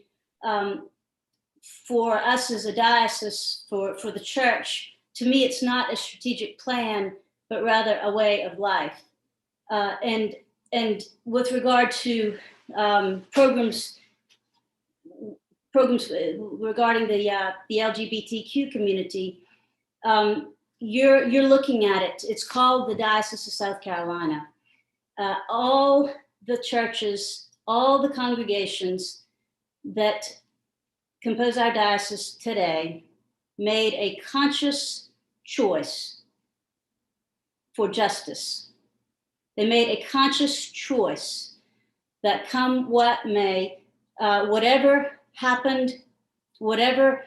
for us as a diocese, for the church, to me, it's not a strategic plan, but rather a way of life. And with regard to programs regarding the LGBTQ community, you're looking at it. It's called the Diocese of South Carolina. All the churches, all the congregations that compose our diocese today made a conscious choice for justice. They made a conscious choice that come what may, whatever happened, whatever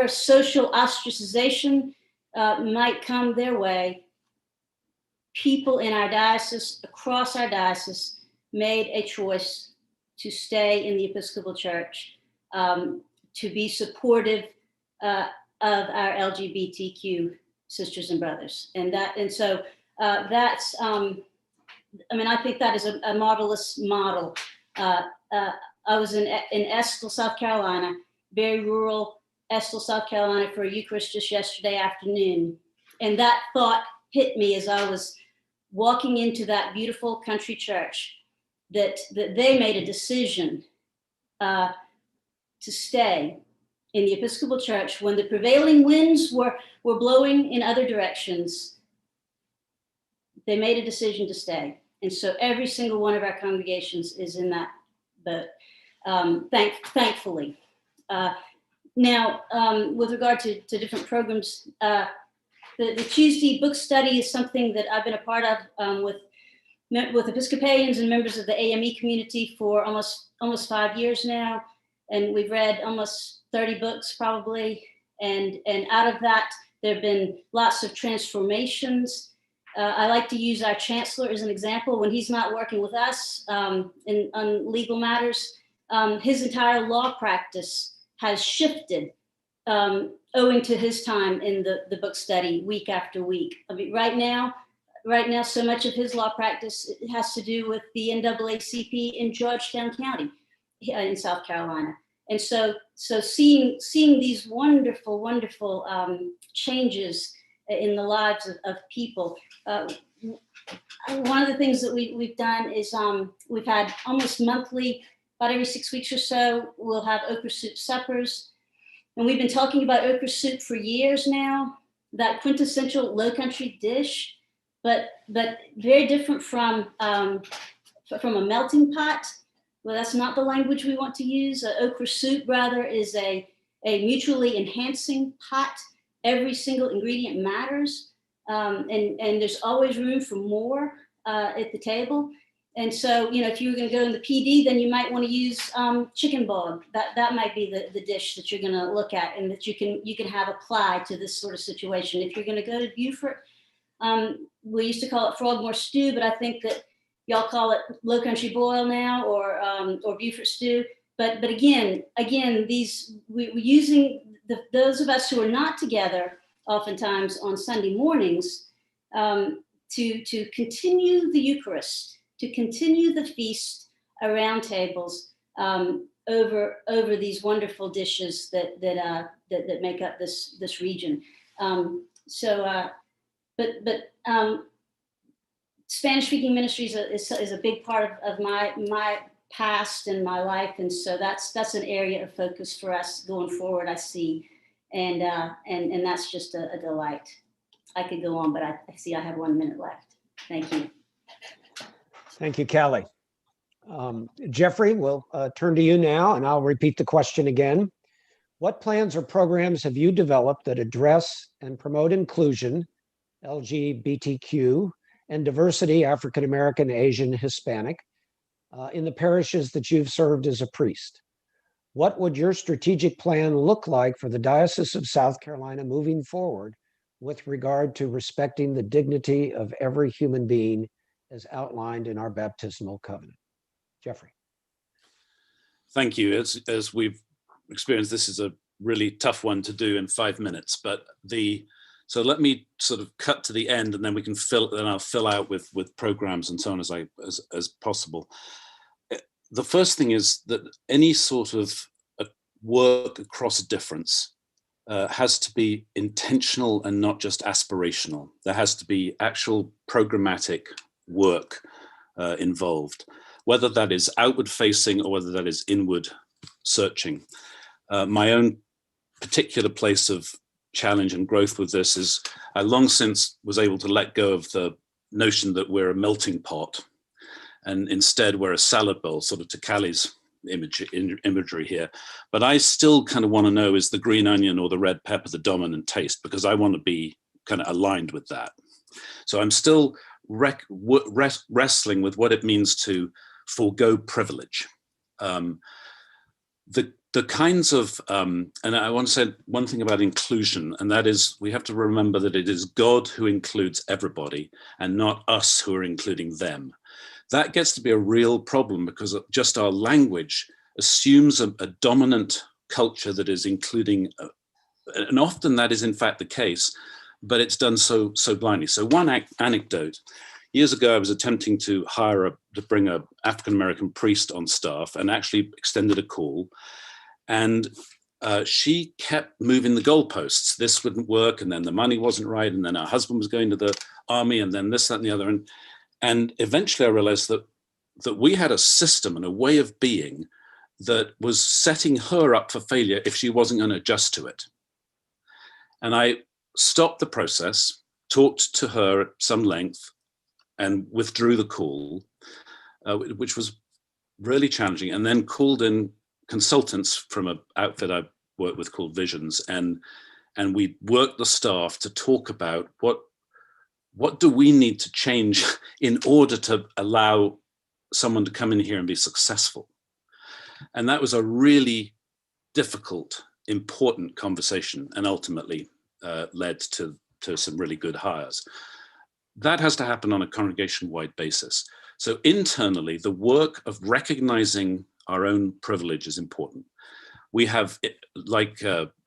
social ostracization might come their way, people in our diocese, across our diocese, made a choice to stay in the Episcopal Church. to be supportive of our LGBTQ sisters and brothers. And so that's, I mean, I think that is a marvelous model. I was in Estill, South Carolina, very rural Estill, South Carolina, for a Eucharist just yesterday afternoon. And that thought hit me as I was walking into that beautiful country church, that they made a decision to stay in the Episcopal Church when the prevailing winds were blowing in other directions. They made a decision to stay. And so every single one of our congregations is in that boat, thankfully. Now, with regard to different programs, the Tuesday book study is something that I've been a part of with Episcopalians and members of the AME community for almost 5 years now. And we've read almost 30 books probably. And out of that, there have been lots of transformations. I like to use our chancellor as an example. When he's not working with us on legal matters, his entire law practice has shifted owing to his time in the book study week after week. I mean, right now, so much of his law practice has to do with the NAACP in Georgetown County in South Carolina. And so seeing these wonderful changes in the lives of people. One of the things that we've done is we've had almost monthly, about every 6 weeks or so, we'll have okra soup suppers. And we've been talking about okra soup for years now, that quintessential low country dish, but very different from a melting pot. Well, that's not the language we want to use. Okra soup, rather, is a mutually enhancing pot. Every single ingredient matters, and there's always room for more at the table. And so, if you were going to go in the PD, then you might want to use chicken bog. That might be the dish that you're going to look at, and that you can have applied to this sort of situation. If you're going to go to Beaufort, we used to call it Frogmore stew, but I think that y'all call it Low Country boil now, or Beaufort stew. But again, we're using those of us who are not together, oftentimes on Sunday mornings, to continue the Eucharist, to continue the feast around tables over these wonderful dishes that make up this region. Spanish-speaking ministries is a big part of my past and my life, and so that's an area of focus for us going forward, I see, and that's just a delight. I could go on, but I see I have 1 minute left. Thank you. Thank you, Callie. Jeffrey, we'll turn to you now, and I'll repeat the question again. What plans or programs have you developed that address and promote inclusion, LGBTQ, and diversity, African American, Asian, Hispanic, in the parishes that you've served as a priest? What would your strategic plan look like for the Diocese of South Carolina moving forward with regard to respecting the dignity of every human being as outlined in our baptismal covenant? Jeffrey. Thank you. As we've experienced, this is a really tough one to do in 5 minutes, but so let me sort of cut to the end, and then we can I'll fill out with programs and so on as possible. The first thing is that any sort of work across a difference has to be intentional and not just aspirational. There has to be actual programmatic work involved, whether that is outward facing or whether that is inward searching. My own particular place of challenge and growth with this is I long since was able to let go of the notion that we're a melting pot, and instead we're a salad bowl, sort of to Callie's imagery here. But I still kind of want to know, is the green onion or the red pepper the dominant taste? Because I want to be kind of aligned with that. So I'm still wrestling with what it means to forego privilege. The kinds of, and I want to say one thing about inclusion, and that is we have to remember that it is God who includes everybody and not us who are including them. That gets to be a real problem because just our language assumes a dominant culture that is including, and often that is in fact the case, but it's done so blindly. So one anecdote. Years ago, I was attempting to bring a African-American priest on staff, and actually extended a call. And she kept moving the goalposts. This wouldn't work, and then the money wasn't right, and then her husband was going to the army, and then this, that, and the other. And eventually I realized that we had a system and a way of being that was setting her up for failure if she wasn't going to adjust to it. And I stopped the process, talked to her at some length, and withdrew the call, which was really challenging, and then called in consultants from an outfit I worked with called Visions, and we worked the staff to talk about what do we need to change in order to allow someone to come in here and be successful. And that was a really difficult, important conversation, and ultimately led to some really good hires. That has to happen on a congregation-wide basis. So internally, the work of recognizing our own privilege is important. We have, like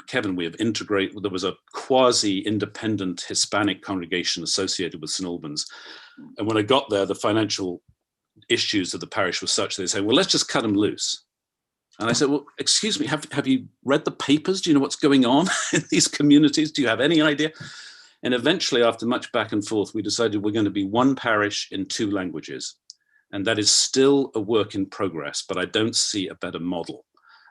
Kevin, we have integrated, there was a quasi-independent Hispanic congregation associated with St. Albans. And when I got there, the financial issues of the parish were such, they say, well, let's just cut them loose. And I said, well, excuse me, have you read the papers? Do you know what's going on in these communities? Do you have any idea? And eventually, after much back and forth, we decided we're going to be one parish in 2 languages. And that is still a work in progress, but I don't see a better model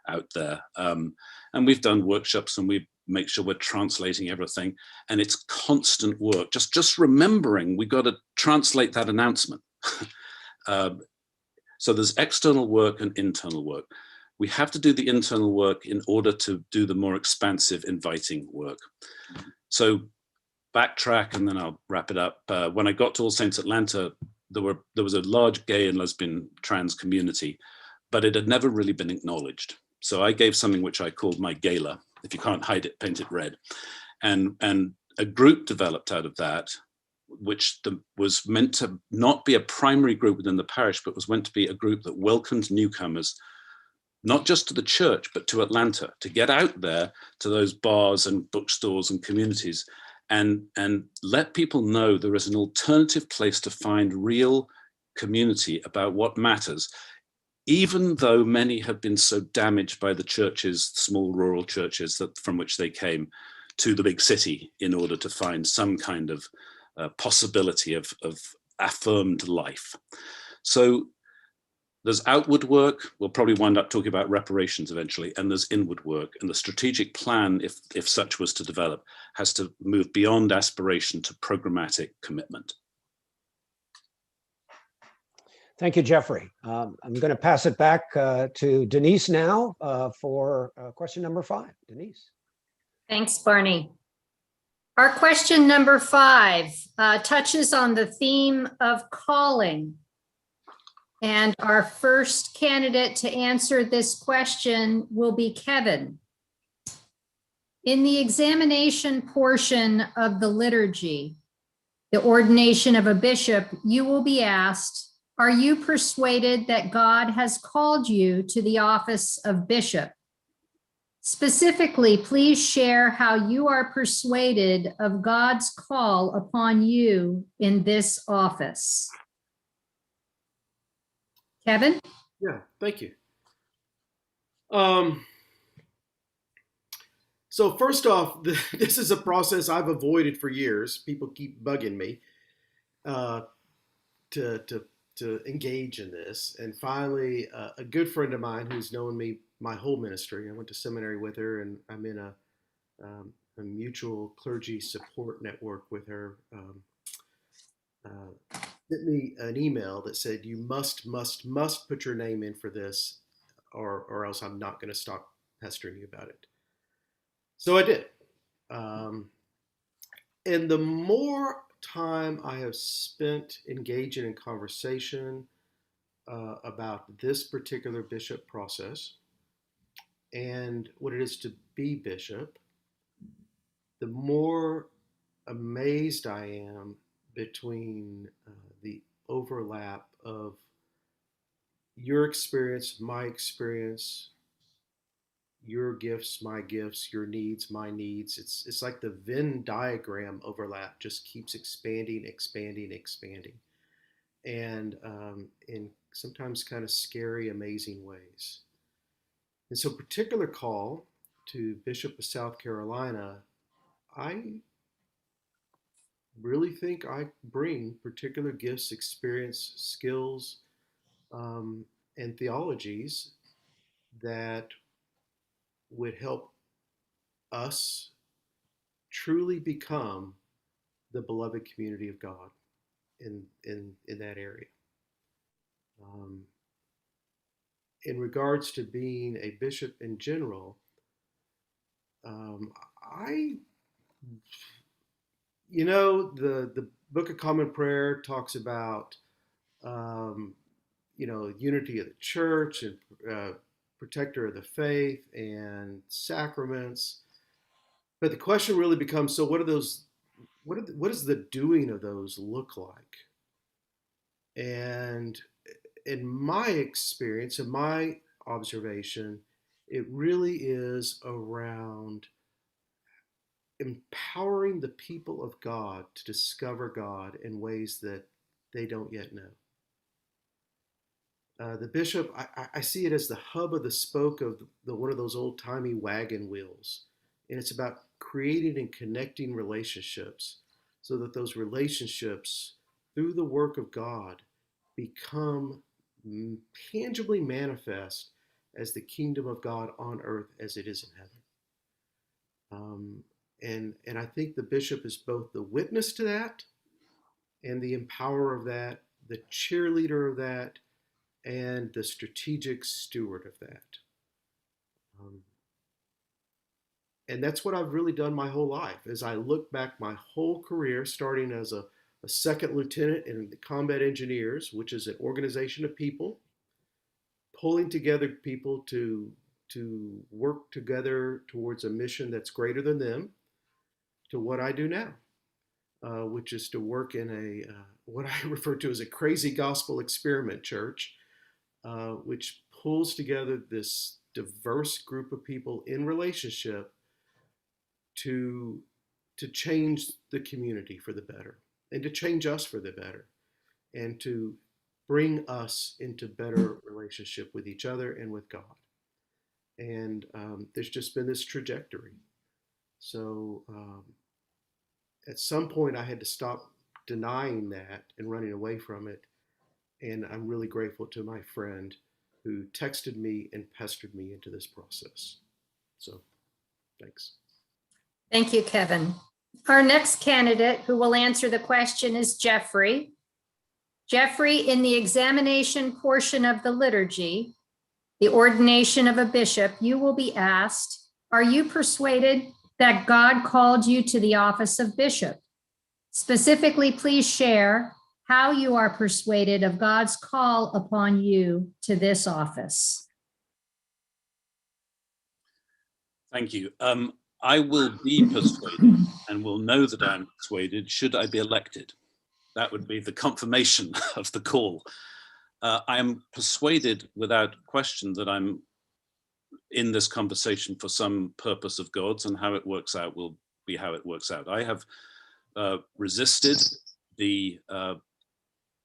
out there. And we've done workshops, and we make sure we're translating everything. And it's constant work. Just remembering we got to translate that announcement. So there's external work and internal work. We have to do the internal work in order to do the more expansive, inviting work. So backtrack, and then I'll wrap it up. When I got to All Saints Atlanta, there was a large gay and lesbian trans community, but it had never really been acknowledged. So I gave something which I called my gala. If you can't hide it, paint it red. And a group developed out of that, which was meant to not be a primary group within the parish, but was meant to be a group that welcomed newcomers, not just to the church, but to Atlanta, to get out there to those bars and bookstores and communities and let people know there is an alternative place to find real community about what matters, even though many have been so damaged by the churches, small rural churches from which they came to the big city in order to find some kind of possibility of affirmed life. So there's outward work. We'll probably wind up talking about reparations eventually, and there's inward work. And the strategic plan, if such was to develop, has to move beyond aspiration to programmatic commitment. Thank you, Jeffrey. I'm going to pass it back to Denise now for question number 5. Denise. Thanks, Barney. Our question number 5 touches on the theme of calling. And our first candidate to answer this question will be Kevin. In the examination portion of the liturgy, the ordination of a bishop, you will be asked, are you persuaded that God has called you to the office of bishop? Specifically, please share how you are persuaded of God's call upon you in this office. Kevin? Yeah, thank you. So first off, this is a process I've avoided for years. People keep bugging me to engage in this. And finally, a good friend of mine who's known me my whole ministry, I went to seminary with her, and I'm in a mutual clergy support network with her, sent me an email that said, you must put your name in for this, or else I'm not going to stop pestering you about it. So I did. And the more time I have spent engaging in conversation about this particular bishop process and what it is to be bishop, the more amazed I am between the overlap of your experience, my experience, your gifts, my gifts, your needs, my needs. It's like the Venn diagram overlap just keeps expanding, expanding, expanding, and in sometimes kind of scary, amazing ways. And so, particular call to Bishop of South Carolina, I really think I bring particular gifts, experience, skills, and theologies that would help us truly become the beloved community of God in that area. In regards to being a bishop in general, I, the Book of Common Prayer talks about, unity of the church and protector of the faith and sacraments. But the question really becomes, so what are those? What does the doing of those look like? And in my experience, in my observation, it really is around empowering the people of God to discover God in ways that they don't yet know. The bishop, I see it as the hub of the spoke of one of those old timey wagon wheels. And it's about creating and connecting relationships so that those relationships, through the work of God, become tangibly manifest as the kingdom of God on earth as it is in heaven. And I think the bishop is both the witness to that and the empowerer of that, the cheerleader of that, and the strategic steward of that. And that's what I've really done my whole life. As I look back my whole career, starting as a second lieutenant in the Combat Engineers, which is an organization of people, pulling together people to work together towards a mission that's greater than them, to what I do now, which is to work in a what I refer to as a crazy gospel experiment church, which pulls together this diverse group of people in relationship to change the community for the better, and to change us for the better, and to bring us into better relationship with each other and with God. And there's just been this trajectory. So at some point I had to stop denying that and running away from it. And I'm really grateful to my friend who texted me and pestered me into this process. So thanks. Thank you, Kevin. Our next candidate who will answer the question is Jeffrey. Jeffrey, in the examination portion of the liturgy, the ordination of a bishop, you will be asked, are you persuaded that God called you to the office of bishop? Specifically, please share how you are persuaded of God's call upon you to this office. Thank you. I will be persuaded and will know that I'm persuaded should I be elected. That would be the confirmation of the call. I am persuaded without question that I'm in this conversation for some purpose of God's, and how it works out will be how it works out. I have resisted the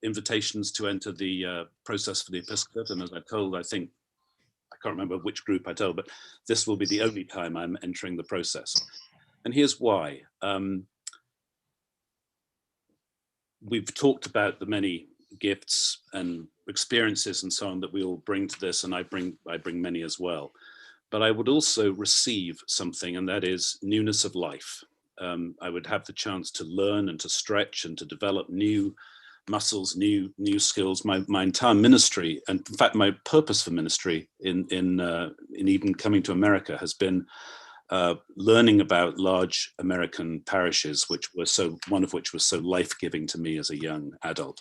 invitations to enter the process for the episcopate, and as I told, I can't remember which group I told, but this will be the only time I'm entering the process. And here's why. We've talked about the many gifts and experiences and so on that we all bring to this, and I bring many as well. But I would also receive something, and that is newness of life. I would have the chance to learn and to stretch and to develop new muscles, new skills. My entire ministry, and in fact my purpose for ministry in even coming to America, has been learning about large American parishes, one of which was so life-giving to me as a young adult,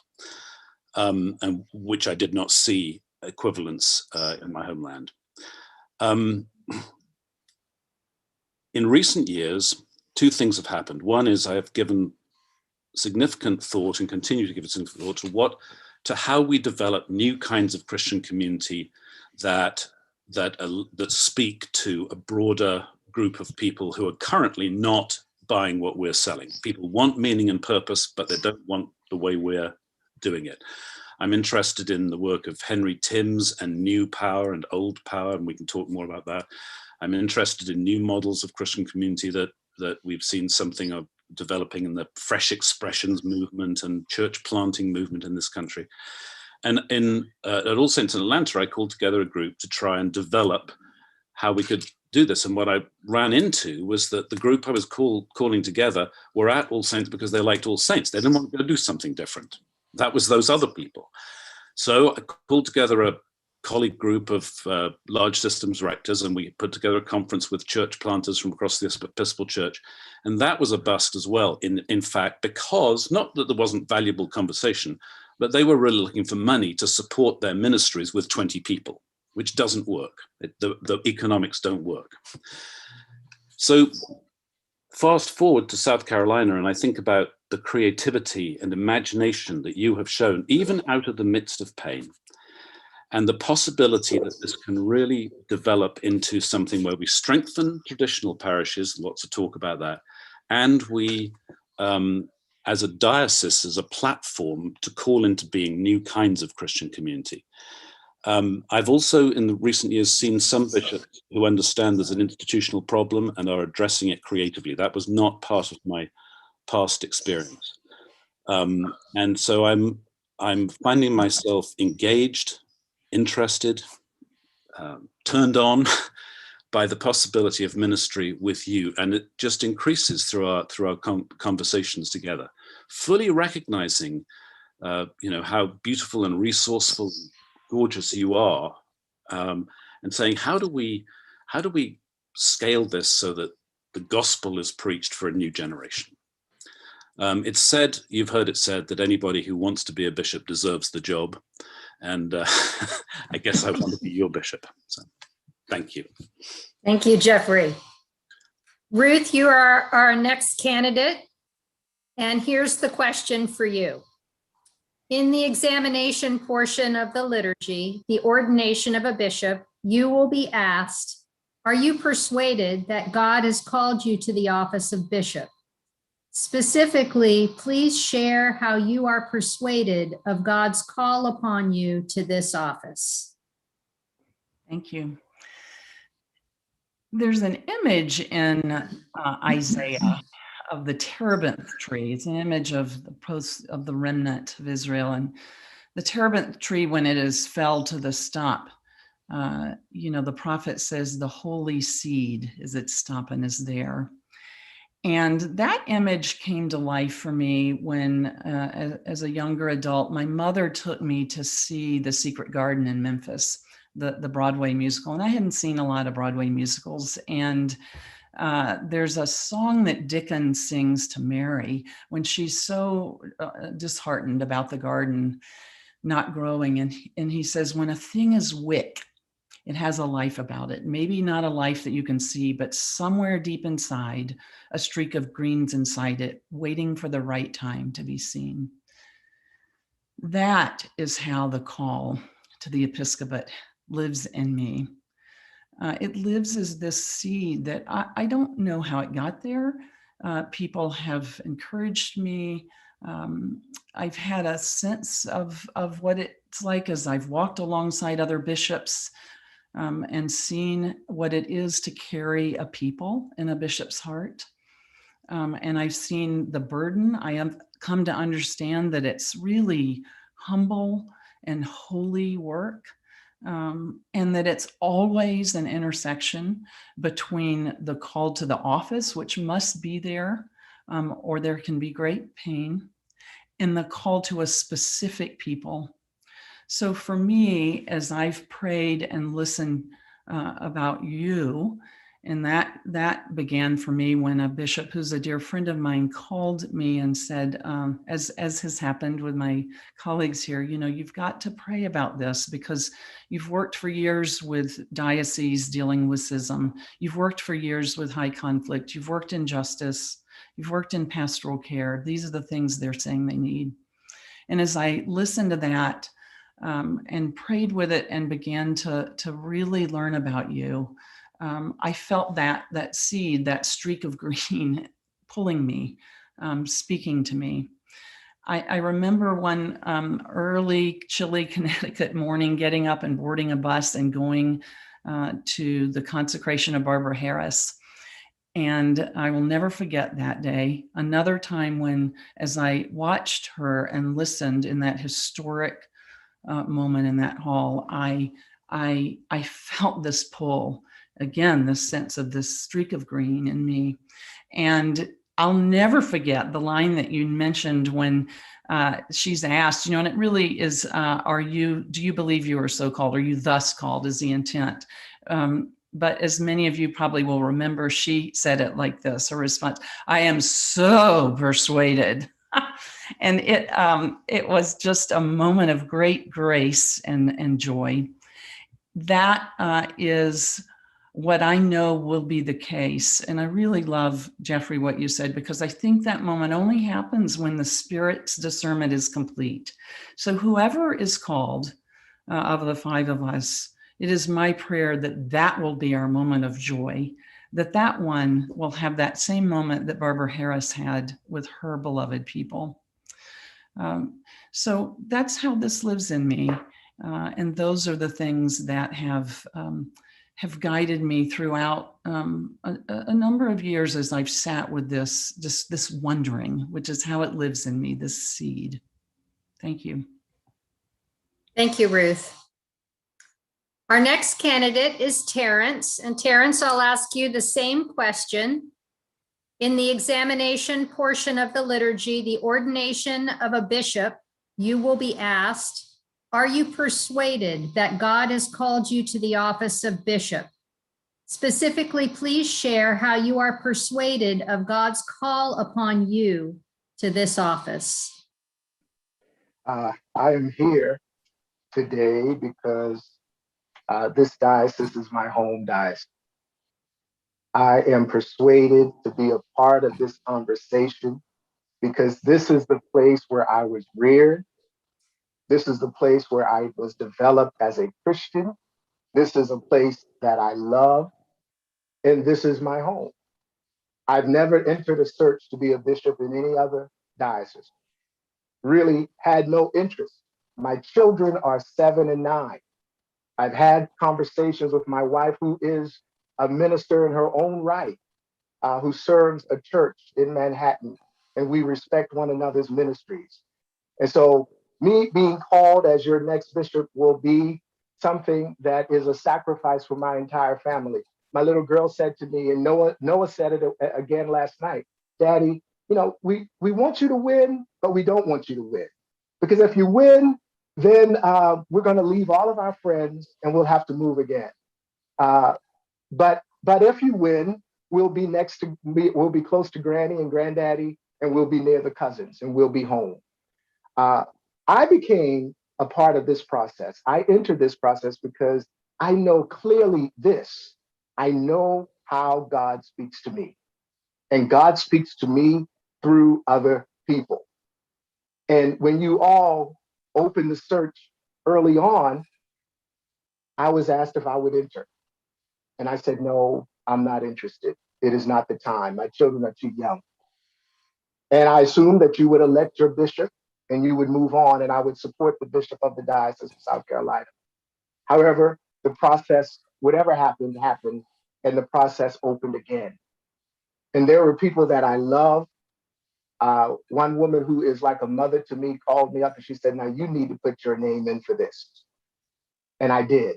and which I did not see equivalents in my homeland. In recent years, two things have happened. One is I have given significant thought and continue to give it significant thought to how we develop new kinds of Christian community that speak to a broader group of people who are currently not buying what we're selling. People want meaning and purpose, but they don't want the way we're doing it. I'm interested in the work of Henry Timms and new power and old power, and we can talk more about that. I'm interested in new models of Christian community that we've seen something of developing in the fresh expressions movement and church planting movement in this country. And at All Saints in Atlanta, I called together a group to try and develop how we could do this. And what I ran into was that the group I was calling together were at All Saints because they liked All Saints. They didn't want to go do something different. That was those other people. So I called together a colleague group of large systems rectors, and we put together a conference with church planters from across the Episcopal Church. And that was a bust as well, in fact, because not that there wasn't valuable conversation, but they were really looking for money to support their ministries with 20 people, which doesn't work. The economics don't work. So fast forward to South Carolina, and I think about the creativity and imagination that you have shown, even out of the midst of pain, and the possibility that this can really develop into something where we strengthen traditional parishes, lots of talk about that, and we, as a diocese, as a platform to call into being new kinds of Christian community. I've also, in the recent years, seen some bishops who understand there's an institutional problem and are addressing it creatively. That was not part of my past experience. And so I'm finding myself engaged, interested, turned on by the possibility of ministry with you, and it just increases through our conversations together. Fully recognizing, how beautiful and resourceful, gorgeous you are, and saying, how do we scale this so that the gospel is preached for a new generation? It's said, you've heard it said, that anybody who wants to be a bishop deserves the job. And I guess I want to be your bishop. So thank you. Thank you, Jeffrey. Ruth, you are our next candidate. And here's the question for you. In the examination portion of the liturgy, the ordination of a bishop, you will be asked, are you persuaded that God has called you to the office of bishop? Specifically, please share how you are persuaded of God's call upon you to this office. Thank you. There's an image in Isaiah of the terebinth tree. It's an image of the remnant of Israel, and the terebinth tree, when it is felled to the stump, the prophet says the holy seed is its stump and is there. And that image came to life for me when, as a younger adult, my mother took me to see The Secret Garden in Memphis, the Broadway musical. And I hadn't seen a lot of Broadway musicals. And there's a song that Dickens sings to Mary when she's so disheartened about the garden not growing. And he says, when a thing is wick, it has a life about it. Maybe not a life that you can see, but somewhere deep inside, a streak of green's inside it, waiting for the right time to be seen. That is how the call to the episcopate lives in me. It lives as this seed that I don't know how it got there. People have encouraged me. I've had a sense of what it's like as I've walked alongside other bishops and seen what it is to carry a people in a bishop's heart. And I've seen the burden. I have come to understand that it's really humble and holy work, and that it's always an intersection between the call to the office, which must be there, or there can be great pain, and the call to a specific people. So for me, as I've prayed and listened about you, and that began for me when a bishop who's a dear friend of mine called me and said, as has happened with my colleagues here, you've got to pray about this because you've worked for years with dioceses dealing with schism. You've worked for years with high conflict. You've worked in justice. You've worked in pastoral care. These are the things they're saying they need. And as I listened to that and prayed with it and began to really learn about you, I felt that seed, that streak of green pulling me, speaking to me. I remember one early chilly Connecticut morning, getting up and boarding a bus and going to the consecration of Barbara Harris. And I will never forget that day. Another time when, as I watched her and listened in that historic moment in that hall, I felt this pull, again, this sense of this streak of green in me. And I'll never forget the line that you mentioned when she's asked, and it really is, do you believe you are so called? Are you thus called is the intent? But as many of you probably will remember, she said it like this, her response, I am so persuaded. And it was just a moment of great grace and joy. That is what I know will be the case. And I really love, Jeffrey, what you said, because I think that moment only happens when the Spirit's discernment is complete. So whoever is called of the five of us, it is my prayer that will be our moment of joy, that one will have that same moment that Barbara Harris had with her beloved people. So that's how this lives in me. And those are the things that have guided me throughout a number of years as I've sat with this wondering, which is how it lives in me, this seed. Thank you. Thank you, Ruth. Our next candidate is Terrence. And Terrence, I'll ask you the same question. In the examination portion of the liturgy, the ordination of a bishop, you will be asked, are you persuaded that God has called you to the office of bishop? Specifically, please share how you are persuaded of God's call upon you to this office. I am here today because this diocese is my home diocese. I am persuaded to be a part of this conversation because this is the place where I was reared. This is the place where I was developed as a Christian. This is a place that I love, and this is my home. I've never entered a search to be a bishop in any other diocese. Really had no interest. My children are 7 and 9. I've had conversations with my wife, who is a minister in her own right, who serves a church in Manhattan, and we respect one another's ministries. And so me being called as your next bishop will be something that is a sacrifice for my entire family. My little girl said to me, and Noah said it again last night, Daddy, we want you to win, but we don't want you to win. Because if you win, then we're going to leave all of our friends and we'll have to move again. But if you win, we'll be close to Granny and Granddaddy, and we'll be near the cousins, and we'll be home. I became a part of this process. I entered this process because I know clearly this. I know how God speaks to me, and God speaks to me through other people. And when you all opened the search early on, I was asked if I would enter. And I said, no, I'm not interested. It is not the time. My children are too young. And I assumed that you would elect your bishop and you would move on, and I would support the bishop of the Diocese of South Carolina. However, the process, whatever happened, happened, and the process opened again. And there were people that I love. One woman who is like a mother to me called me up and she said, now you need to put your name in for this. And I did.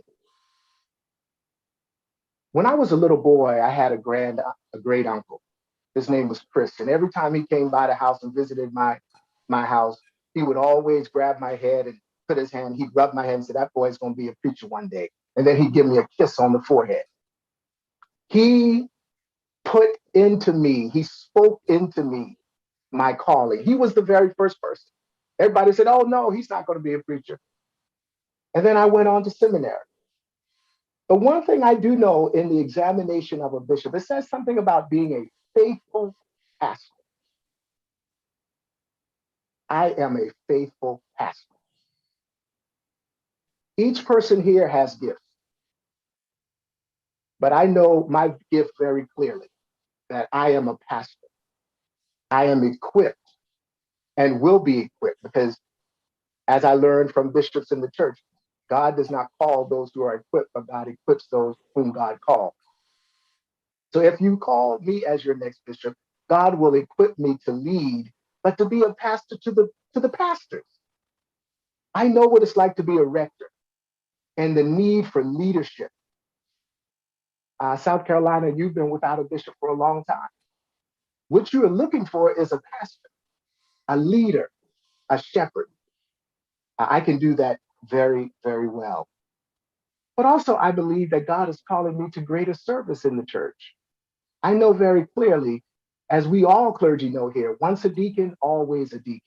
When I was a little boy, I had a great uncle. His name was Chris. And every time he came by the house and visited my house, he would always grab my head and put his hand, he'd rub my head and say, that boy's going to be a preacher one day. And then he'd give me a kiss on the forehead. He put into me, he spoke into me my calling. He was the very first person. Everybody said, oh no, he's not going to be a preacher. And then I went on to seminary. But one thing I do know in the examination of a bishop, it says something about being a faithful pastor. I am a faithful pastor. Each person here has gifts, but I know my gift very clearly, that I am a pastor. I am equipped and will be equipped because, as I learned from bishops in the church, God does not call those who are equipped, but God equips those whom God calls. So if you call me as your next bishop, God will equip me to lead, but to be a pastor to the pastors. I know what it's like to be a rector and the need for leadership. South Carolina, you've been without a bishop for a long time. What you are looking for is a pastor, a leader, a shepherd. I can do that very, very well. But also, I believe that God is calling me to greater service in the church. I know very clearly, as we all clergy know here, once a deacon, always a deacon.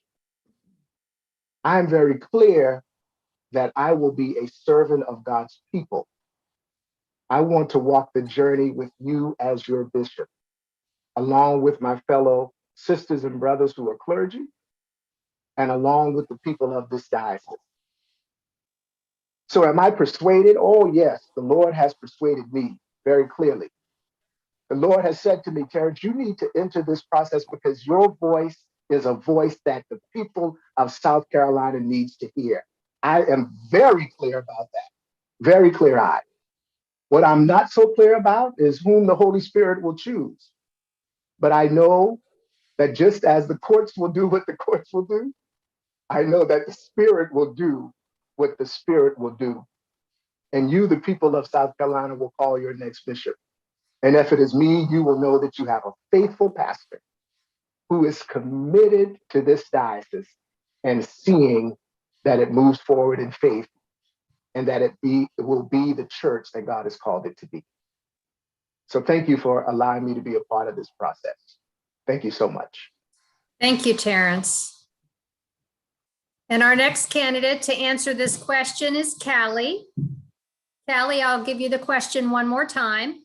I'm very clear that I will be a servant of God's people. I want to walk the journey with you as your bishop, along with my fellow sisters and brothers who are clergy, and along with the people of this diocese. So am I persuaded? Oh, yes, the Lord has persuaded me very clearly. The Lord has said to me, Terrence, you need to enter this process because your voice is a voice that the people of South Carolina needs to hear. I am very clear about that, very clear-eyed. What I'm not so clear about is whom the Holy Spirit will choose. But I know that just as the courts will do what the courts will do, I know that the Spirit will do what the Spirit will do. And you, the people of South Carolina, will call your next bishop. And if it is me, you will know that you have a faithful pastor who is committed to this diocese and seeing that it moves forward in faith and that it will be the church that God has called it to be. So thank you for allowing me to be a part of this process. Thank you so much. Thank you, Terrence. And our next candidate to answer this question is Callie. Callie, I'll give you the question one more time.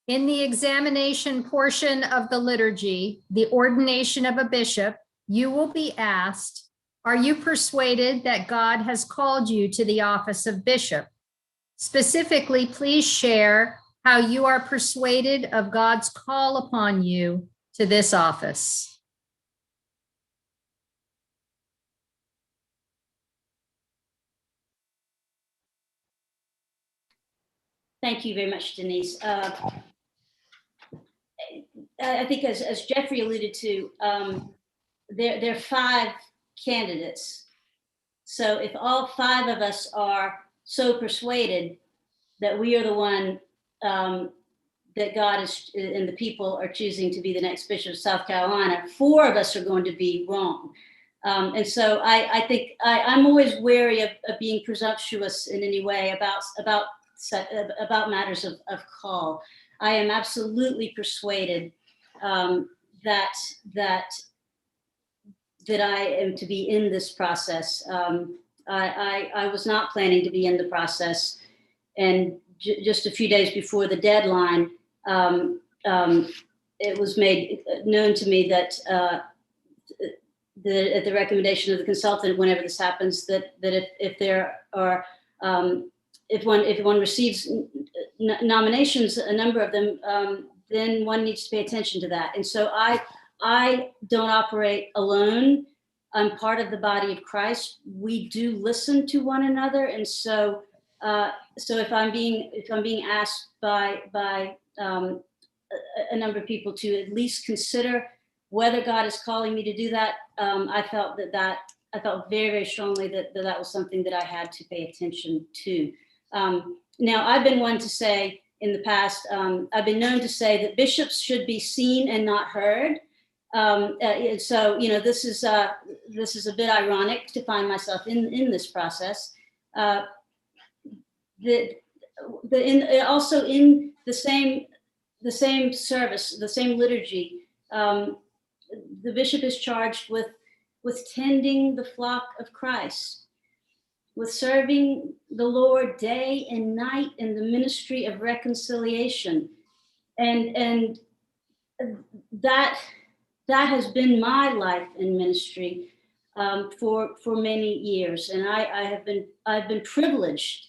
In the examination portion of the liturgy, the ordination of a bishop, you will be asked, are you persuaded that God has called you to the office of bishop? Specifically, please share how you are persuaded of God's call upon you to this office. Thank you very much, Denise. I think as Jeffrey alluded to, there are 5 candidates. So if all 5 of us are so persuaded that we are the one that God is and the people are choosing to be the next bishop of South Carolina, 4 of us are going to be wrong. And so I think I'm always wary of being presumptuous in any way about matters of call. I am absolutely persuaded that I am to be in this process. I was not planning to be in the process, and just a few days before the deadline, it was made known to me that at the recommendation of the consultant, whenever this happens, that if there are if one receives nominations, a number of them, then one needs to pay attention to that. And so I don't operate alone. I'm part of the body of Christ. We do listen to one another, and so if I'm being asked by a number of people to at least consider whether God is calling me to do that, I felt very, very strongly that was something that I had to pay attention to. Now, I've been one to say in the past, I've been known to say that bishops should be seen and not heard. So, you know, this is a bit ironic to find myself in this process. Also in the same service, the same liturgy, the bishop is charged with tending the flock of Christ, with serving the Lord day and night in the ministry of reconciliation. And that has been my life in ministry for many years, and I've been privileged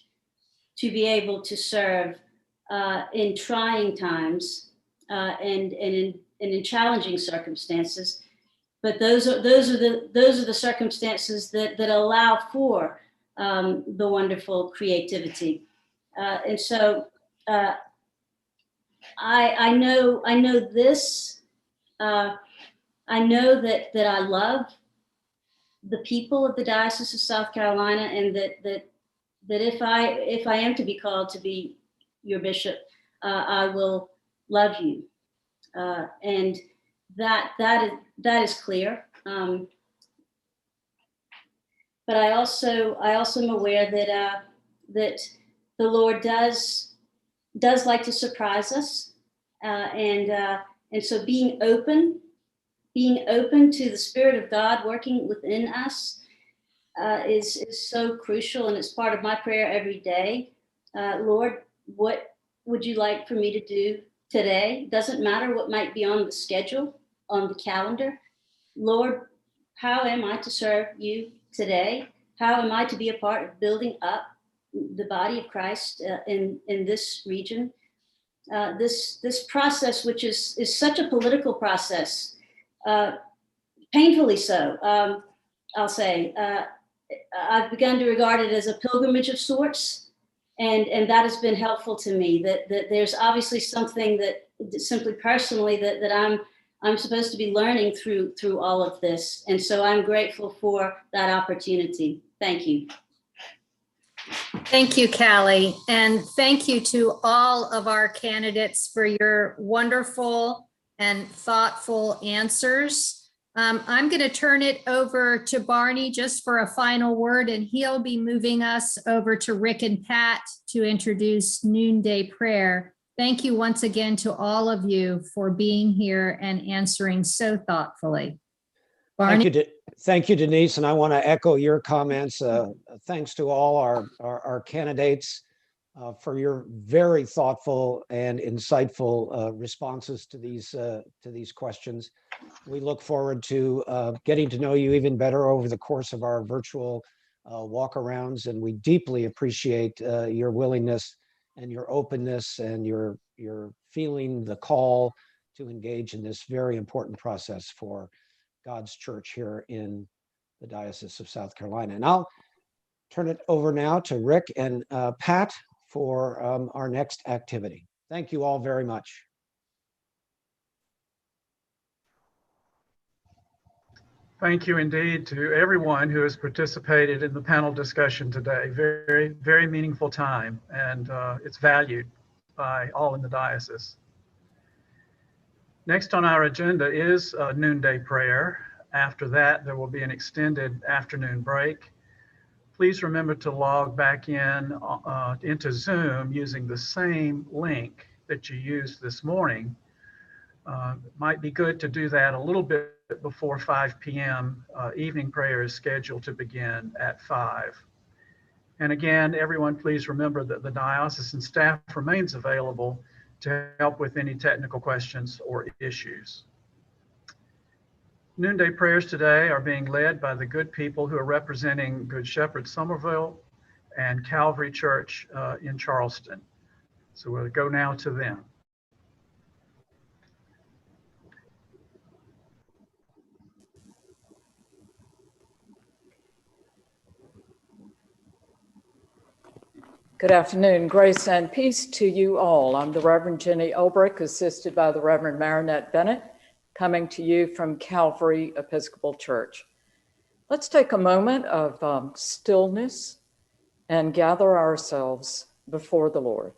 to be able to serve in trying times and in challenging circumstances. But those are the circumstances that allow for the wonderful creativity, and so I know this. I know that I love the people of the Diocese of South Carolina, and that if I am to be called to be your bishop, I will love you, and that is clear. But I also am aware that that the Lord does like to surprise us, and so being open to the Spirit of God working within us is so crucial, and it's part of my prayer every day. Lord, what would you like for me to do today? Doesn't matter what might be on the schedule, on the calendar. Lord, how am I to serve you today? How am I to be a part of building up the body of Christ in this region? This process, which is such a political process, painfully so, I'll say. I've begun to regard it as a pilgrimage of sorts, and that has been helpful to me. That there's obviously something that simply personally that I'm supposed to be learning through all of this, and so I'm grateful for that opportunity. Thank you. Thank you, Callie, and thank you to all of our candidates for your wonderful and thoughtful answers. I'm going to turn it over to Barney just for a final word, and he'll be moving us over to Rick and Pat to introduce Noonday Prayer. Thank you once again to all of you for being here and answering so thoughtfully. Barney? Thank you, Denise, and I want to echo your comments. Thanks to all our candidates for your very thoughtful and insightful responses to these questions. We look forward to getting to know you even better over the course of our virtual walk-arounds, and we deeply appreciate your willingness and your openness and your feeling the call to engage in this very important process for God's church here in the Diocese of South Carolina. And I'll turn it over now to Rick and Pat for our next activity. Thank you all very much. Thank you indeed to everyone who has participated in the panel discussion today. Very, very meaningful time, and it's valued by all in the diocese. Next on our agenda is noonday prayer. After that, there will be an extended afternoon break. Please remember to log back in into Zoom using the same link that you used this morning. It might be good to do that a little bit before 5 p.m. Evening prayer is scheduled to begin at 5. And again, everyone, please remember that the diocesan staff remains available to help with any technical questions or issues. Noonday prayers today are being led by the good people who are representing Good Shepherd Somerville and Calvary Church in Charleston. So we'll go now to them. Good afternoon. Grace and peace to you all. I'm the Reverend Jenny Olbrich, assisted by the Reverend Marinette Bennett, coming to you from Calvary Episcopal Church. Let's take a moment of stillness and gather ourselves before the Lord.